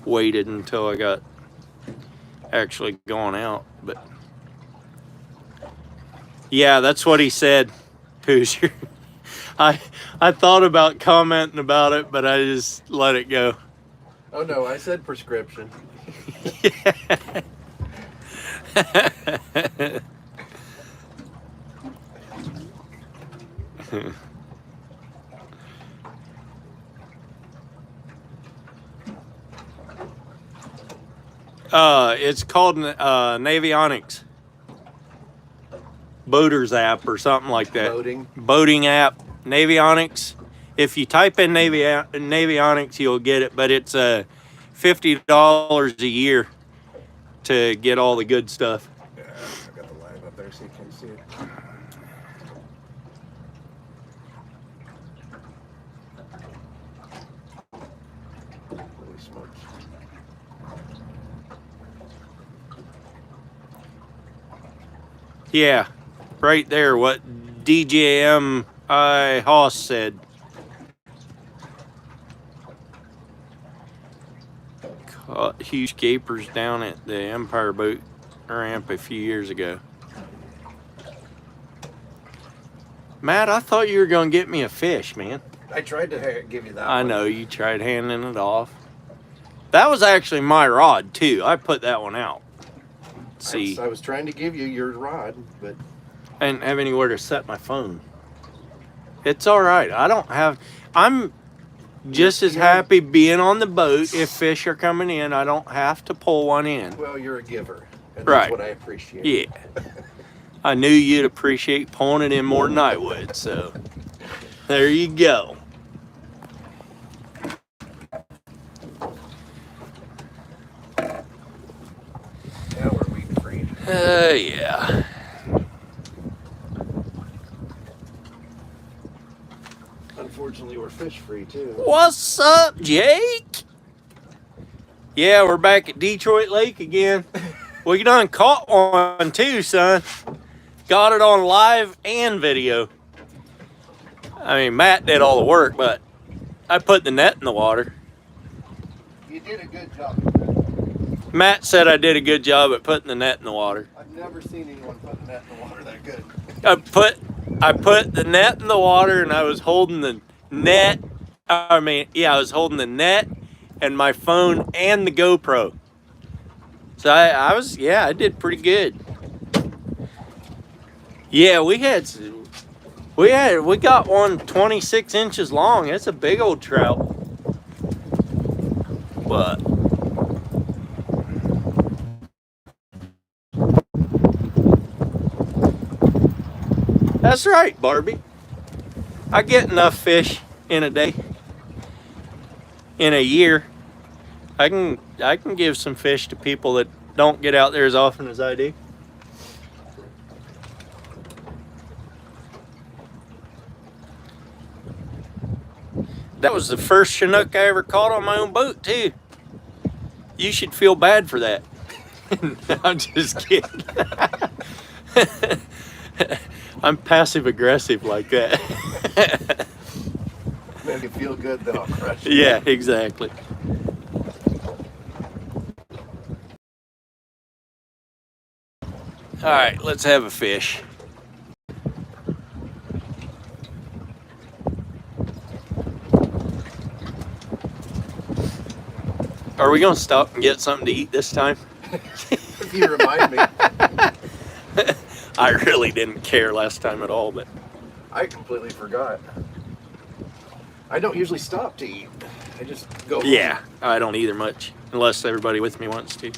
waited until I got actually gone out, but yeah, that's what he said. Hoosier. I thought about commenting about it, but I just let it go. Oh no, I said prescription. It's called Navionics. Boaters app or something like that. Boating app. Navionics. If you type in Navionics, you'll get it, but it's $50 a year to get all the good stuff. Yeah, I got the line up there so you can see it. Holy smokes. Yeah, right there, what DJM Hoss said. Caught huge gapers down at the Empire Boat Ramp a few years ago. Matt, I thought you were going to get me a fish, man. I tried to give you that I one. know, you tried handing it off. That was actually my rod, too. I put that one out. See, I was trying to give you your rod, but I didn't have anywhere to set my phone. It's all right. I'm just as happy being on the boat. If fish are coming in, I don't have to pull one in. well, you're a giver, and Right. that's what I appreciate. Yeah. I knew you'd appreciate pulling it in more than I would, so there you go. Now we're weed free. Yeah. Unfortunately, we're fish free too. What's up, Jake? Yeah, we're back at Detroit Lake again. We done caught one too, son. Got it on live and video. I mean, Matt did all the work, but I put the net in the water. You did a good job. Matt said I did a good job at putting the net in the water. I've never seen anyone put the net in the water that good. I put the net in the water and I was holding the net. I was holding the net and my phone and the GoPro. So I did pretty good. Yeah, we got one 26 inches long. It's a big old trout. But that's right, Barbie. I get enough fish in a day, in a year. I can give some fish to people that don't get out there as often as I do. That was the first Chinook I ever caught on my own boat too. You should feel bad for that. I'm just kidding. I'm passive aggressive like that. Make it feel good, then I'll crush it. Yeah, exactly. All right, let's have a fish. Are we gonna stop and get something to eat this time? If you remind me. I really didn't care last time at all, but I completely forgot. I don't usually stop to eat. I just go. yeah, I don't either much, unless everybody with me wants to.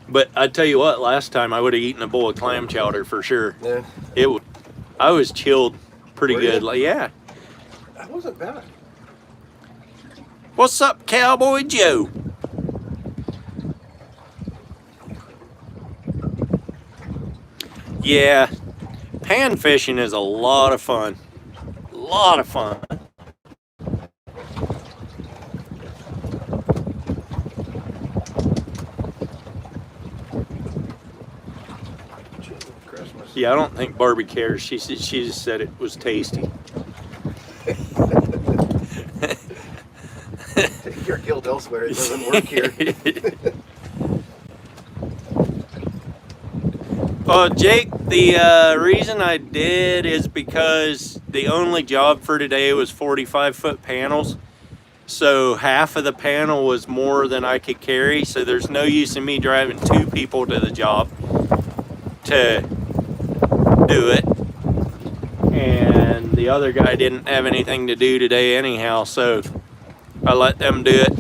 But I tell you what, last time I would have eaten a bowl of clam chowder for sure. Yeah. It would. I was chilled pretty Were good. you? Like, yeah. That wasn't bad. What's up, Cowboy Joe? Yeah, pan fishing is a lot of fun. A lot of fun. Christmas. Yeah, I don't think Barbie cares. She just said it was tasty. Take your guilt elsewhere. It doesn't work here. Well, Jake, the reason I did is because the only job for today was 45-foot panels. So half of the panel was more than I could carry. So there's no use in me driving 2 people to the job to do it. And the other guy didn't have anything to do today anyhow. So I let them do it.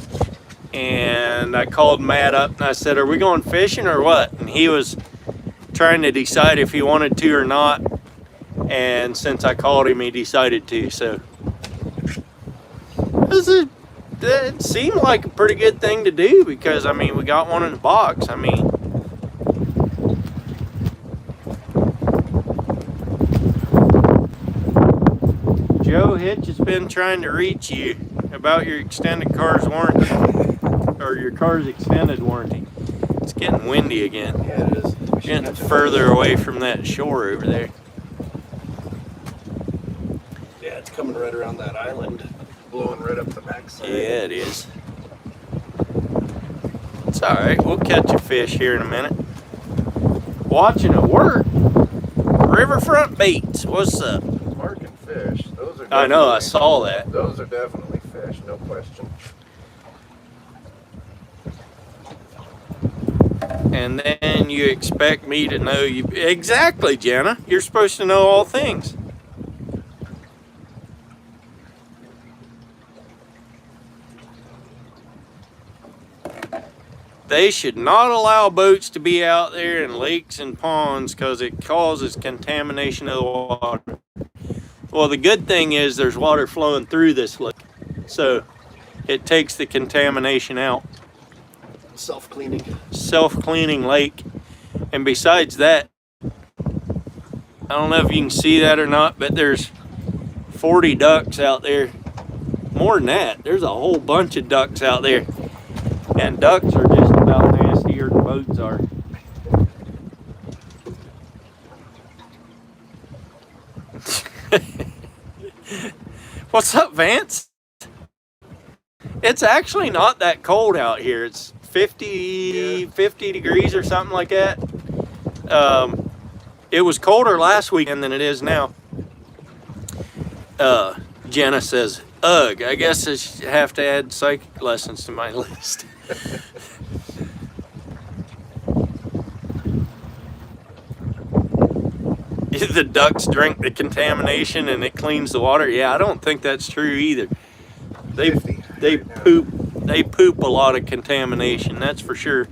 And I called Matt up and I said, are we going fishing or what? And he was trying to decide if he wanted to or not, and since I called him, he decided to. So it seemed like a pretty good thing to do, because I mean, we got one in the box. I mean, Joe Hitch has been trying to reach you about your extended car's warranty, or your car's extended warranty. It's getting windy again. Yeah, it is. Getting further away from that shore over there. Yeah, it's coming right around that island, blowing right up the backside. Yeah, it is. It's all right. We'll catch a fish here in a minute. Watching it work. Riverfront baits. What's up? Marking fish. Those are. I know. I saw that. Those are definitely fish, no question. And then you expect me to know you exactly, Jenna. You're supposed to know all things. They should not allow boats to be out there in lakes and ponds because it causes contamination of the water. Well, the good thing is there's water flowing through this lake, so it takes the contamination out. Self-cleaning lake. And besides that, I don't know if you can see that or not, but there's 40 ducks out there. More than that, there's a whole bunch of ducks out there. And ducks are just about nastier than boats are. What's up, Vance? It's actually not that cold out here. It's 50 degrees or something like that. It was colder last weekend than it is now. Jenna says, ugh, I guess I have to add psychic lessons to my list. The ducks drink the contamination and it cleans the water. Yeah, I don't think that's true either. They poop they poop a lot of contamination, that's for sure.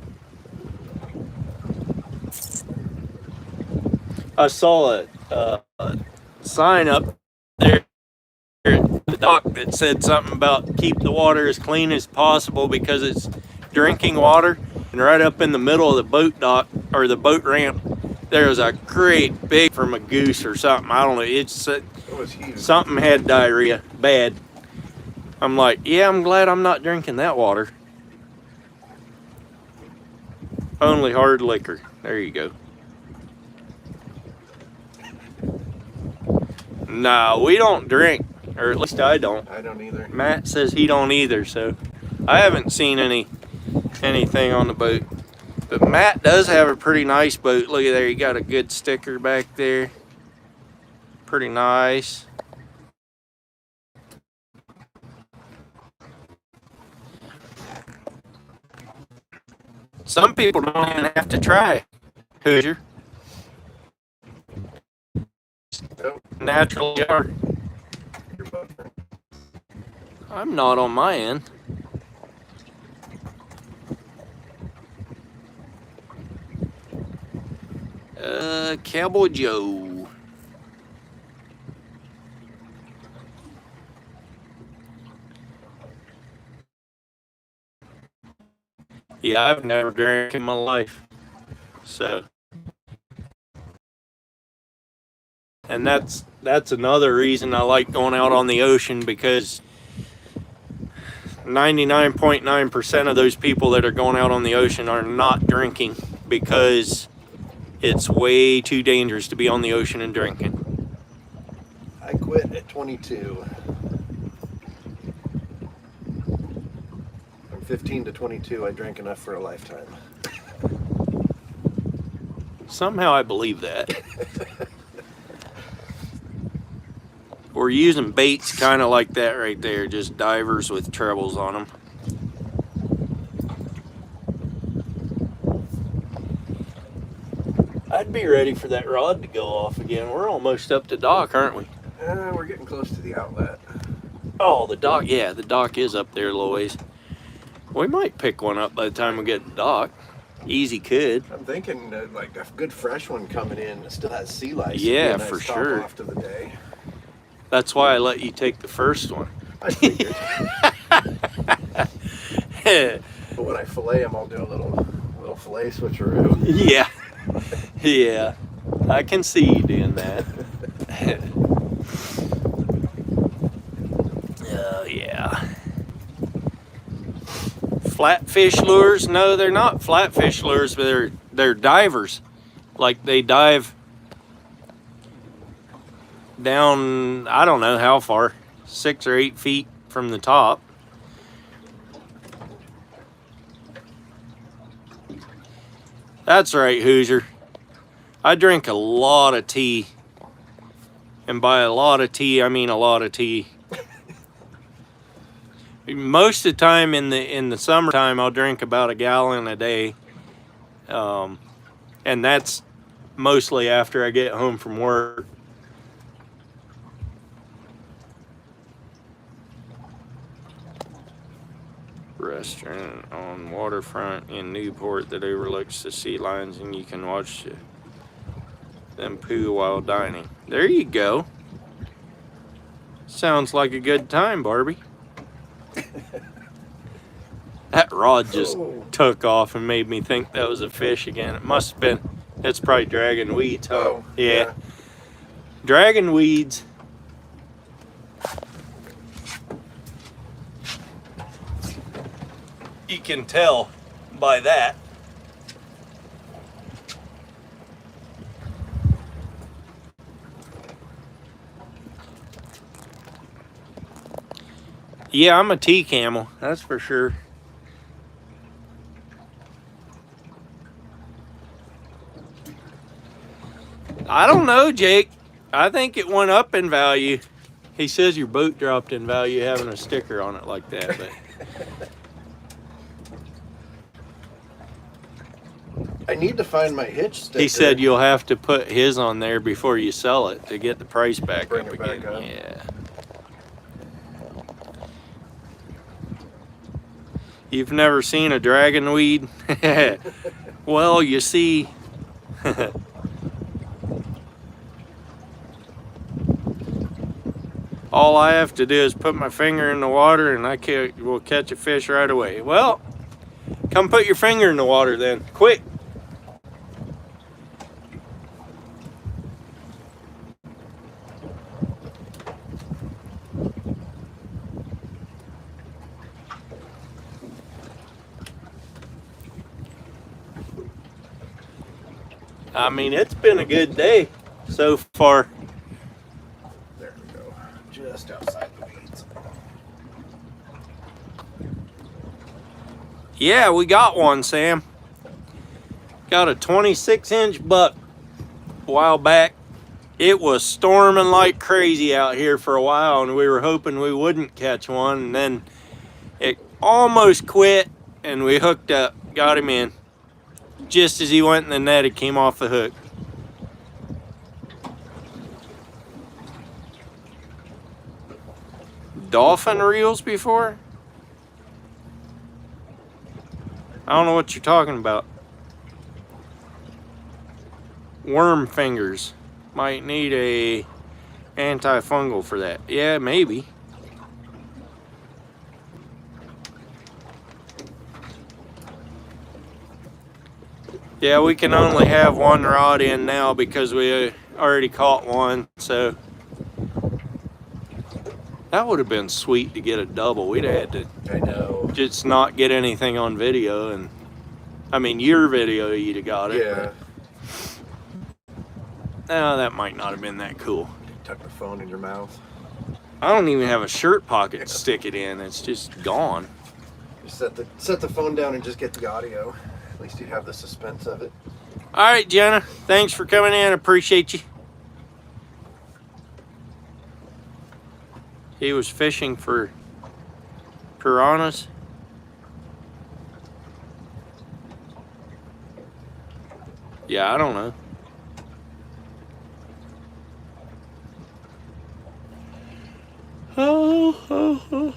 I saw a sign up there at the dock that said something about keep the water as clean as possible because it's drinking water. And right up in the middle of the boat dock or the boat ramp, there's a great big from a goose or something. I don't know. It's something had diarrhea bad. I'm like, yeah, I'm glad I'm not drinking that water. Only hard liquor. There you go. No, we don't drink, or at least I don't. I don't either. Matt says he don't either, so I haven't seen anything on the boat. But Matt does have a pretty nice boat. Look at there, he got a good sticker back there. Pretty nice. Some people don't even have to try Hoosier. Naturally are. I'm not on my end. Cowboy Joe. Yeah, I've never drank in my life. So, and that's another reason I like going out on the ocean, because 99.9% of those people that are going out on the ocean are not drinking, because it's way too dangerous to be on the ocean and drinking. I quit at 22. From 15 to 22, I drank enough for a lifetime. Somehow I believe that. We're using baits kind of like that right there, just divers with trebles on them. I'd be ready for that rod to go off again. We're almost up to dock, aren't we? We're getting close to the outlet. Oh, the dock, yeah, the dock is up there a little ways. We might pick one up by the time we get to dock. Easy could. I'm thinking like a good fresh one coming in that still has sea lice. Yeah, nice for top sure. off to the day. That's why I let you take the first one. I figured. But when I fillet them, I'll do a little fillet switcheroo. Yeah. Yeah. I can see you doing that. Oh, yeah. Flatfish lures? No, they're not flatfish lures, but they're divers. Like they dive down, I don't know how far, 6 or 8 feet from the top. That's right, Hoosier. I drink a lot of tea. And by a lot of tea, I mean a lot of tea. Most of the time in the summertime, I'll drink about a gallon a day. And that's mostly after I get home from work. Restaurant on waterfront in Newport that overlooks the sea lines, and you can watch them poo while dining. There you go. Sounds like a good time, Barbie. That rod just took off and made me think that was a fish again. It must have been. It's probably dragon weeds, huh? Oh, yeah. Dragon weeds. You can tell by that. Yeah, I'm a tea camel, that's for sure. I don't know, Jake. I think it went up in value. He says your boat dropped in value having a sticker on it like that, but I need to find my hitch sticker. he said you'll have to put his on there before you sell it to get the price back Bring up it back again. up. Yeah. You've never seen a dragonweed? Well, you see, all I have to do is put my finger in the water and I will catch a fish right away. Well, come put your finger in the water then, quick. I mean, it's been a good day so far. There we go. Just outside the weeds. Yeah, we got one, Sam. Got a 26-inch buck a while back. It was storming like crazy out here for a while, and we were hoping we wouldn't catch one, and then it almost quit, and we hooked up, got him in. Just as he went in the net, it came off the hook. Dolphin reels before? I don't know what you're talking about. Worm fingers. Might need a antifungal for that. Yeah, maybe. Yeah, we can only have one rod in now because we already caught one, so that would have been sweet to get a double. We'd have had to I know. just not get anything on video, and I mean your video you'd have got it. Yeah. Oh, that might not have been that cool. Tuck the phone in your mouth. I don't even have a shirt pocket to stick it in. It's just gone. Just set the phone down and just get the audio. At least you'd have the suspense of it. All right, Jenna. Thanks for coming in. Appreciate you. He was fishing for piranhas. Yeah, I don't know. Oh.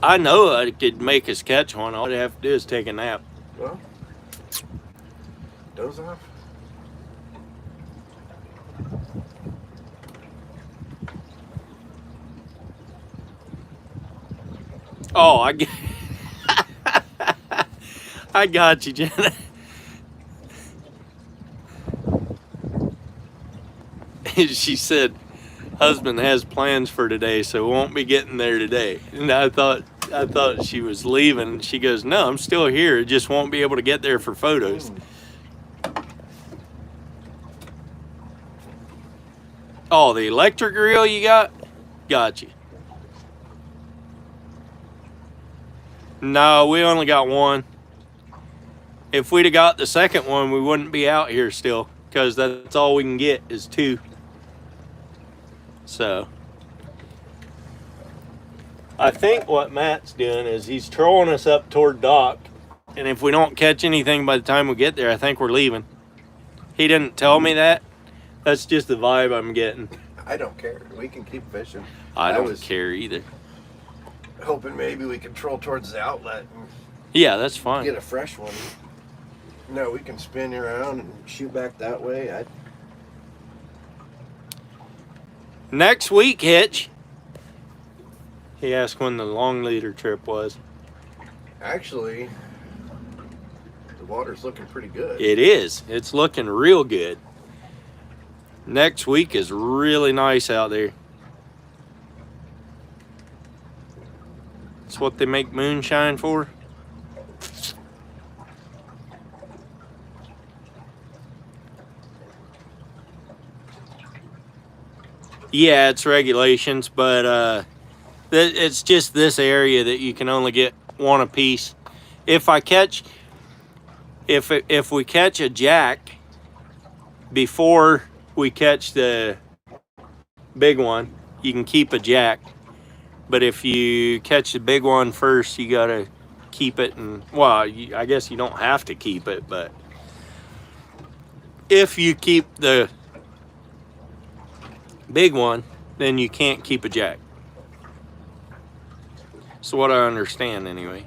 I know I could make us catch one. All I'd have to do is take a nap. Well, doze off. Oh, I got you, Jenna. She said, husband has plans for today, so won't be getting there today. And I thought she was leaving. She goes, no, I'm still here. Just won't be able to get there for photos. Oh, the electric reel you got? Got you. No, we only got one. If we'd have got the second one, we wouldn't be out here still, because that's all we can get is two. So I think what Matt's doing is he's trolling us up toward dock, and if we don't catch anything by the time we get there, I think we're leaving. He didn't tell me that. That's just the vibe I'm getting. I don't care. We can keep fishing. I don't care either. Hoping maybe we can troll towards the outlet and Yeah, that's fine. get a fresh one. No, we can spin around and shoot back that way. Next week, Hitch. He asked when the long leader trip was. Actually, the water's looking pretty good. It is. It's looking real good. Next week is really nice out there. It's what they make moonshine for. Yeah, it's regulations, but it's just this area that you can only get one a piece. If we catch a jack before we catch the big one, you can keep a jack. But if you catch the big one first, you gotta keep it. And well, I guess you don't have to keep it, but if you keep the big one, then you can't keep a jack. So what I understand anyway.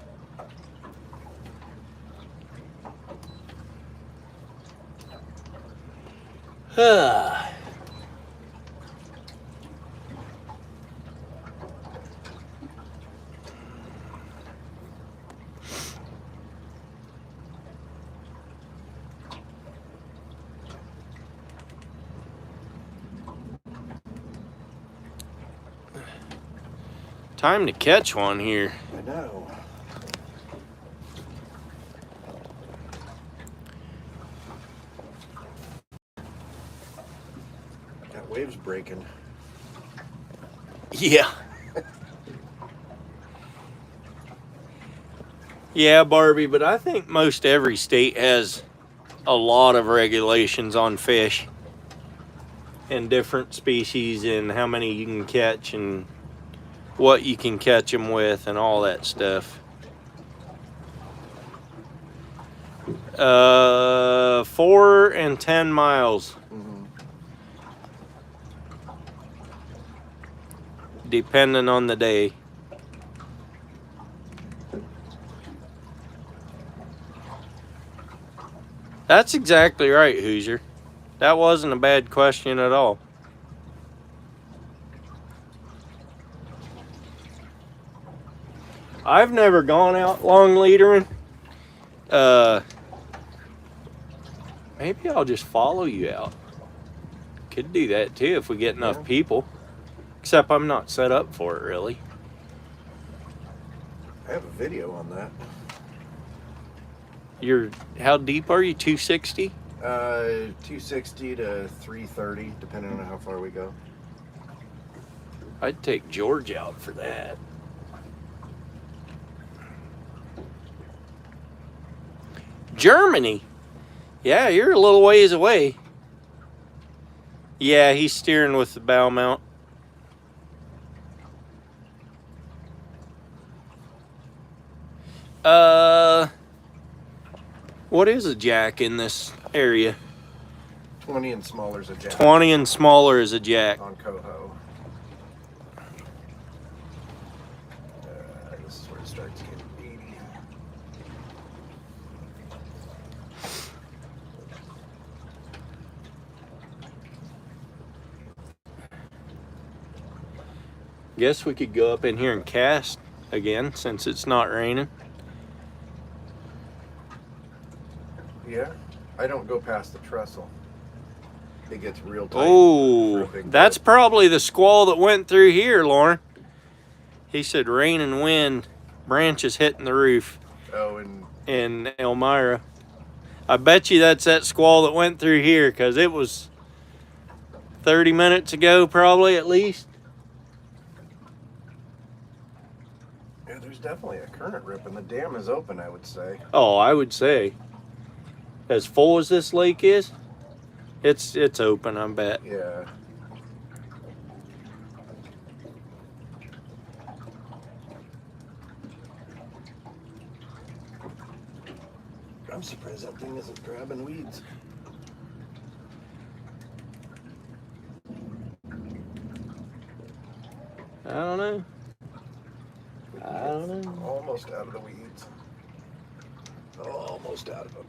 Time to catch one here. I know. That wave's breaking. Yeah. Yeah, Barbie, but I think most every state has a lot of regulations on fish and different species and how many you can catch and what you can catch them with and all that stuff. 4 and 10 miles. Depending on the day. That's exactly right, Hoosier. That wasn't a bad question at all. I've never gone out long leadering. Maybe I'll just follow you out. Could do that too if we get enough people. Except I'm not set up for it really. I have a video on that. How deep are you? 260? 260 to 330, depending on how far we go. I'd take George out for that. Germany? Yeah, you're a little ways away. Yeah, he's steering with the bow mount. What is a jack in this area? 20 and smaller is a jack. 20 and smaller is a jack. On coho. This is where it starts getting beady. Guess we could go up in here and cast again since it's not raining. Yeah, I don't go past the trestle. It gets real tight. Oh, that's probably the squall that went through here, Lauren. He said rain and wind, branches hitting the roof. Oh, in Elmira. I bet you that's that squall that went through here because it was 30 minutes ago probably at least. Yeah, there's definitely a current rip and the dam is open, I would say. Oh, I would say. As full as this lake is, it's open, I bet. Yeah. I'm surprised that thing isn't grabbing weeds. I don't know. Almost out of the weeds. Almost out of them.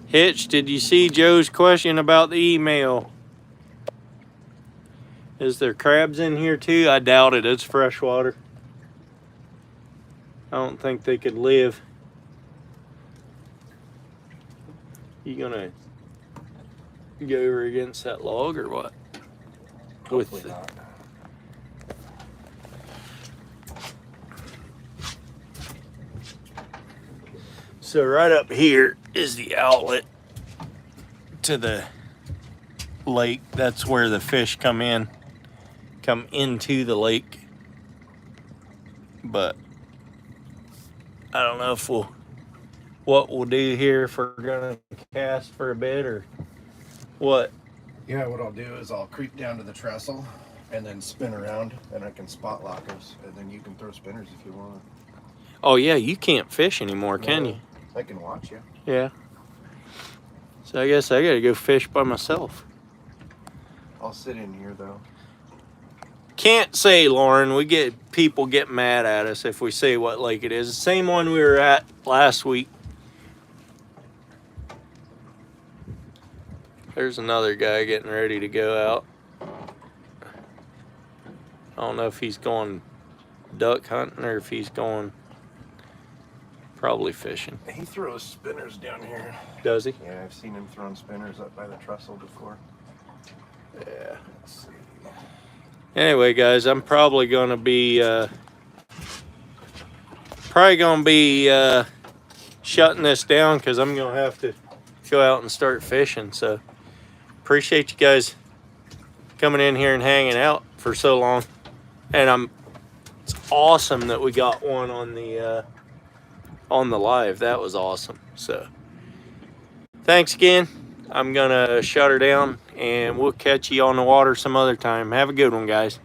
Hitch, did you see Joe's question about the email? Is there crabs in here too? I doubt it. It's freshwater. I don't think they could live. You gonna go over against that log or what? Hopefully not. So right up here is the outlet to the lake. That's where the fish come into the lake. But I don't know if what we'll do here if we're gonna cast for a bit or what. Yeah, what I'll do is I'll creep down to the trestle and then spin around, and I can spot lock us, and then you can throw spinners if you want. Oh yeah, you can't fish anymore, can you? I can watch you. Yeah. So I guess I gotta go fish by myself. I'll sit in here though. can't say, Lauren. We get people get mad at us if we say what lake it is. The same one we were at last week. There's another guy getting ready to go out. I don't know if he's going duck hunting or if he's going probably fishing. He throws spinners down here. Does he? Yeah, I've seen him throwing spinners up by the trestle before. Yeah. Let's see. Anyway, guys, I'm probably gonna be shutting this down because I'm gonna have to go out and start fishing. So appreciate you guys coming in here and hanging out for so long. And it's awesome that we got one on the live. That was awesome. So thanks again. I'm gonna shut her down and we'll catch you on the water some other time. Have a good one, guys.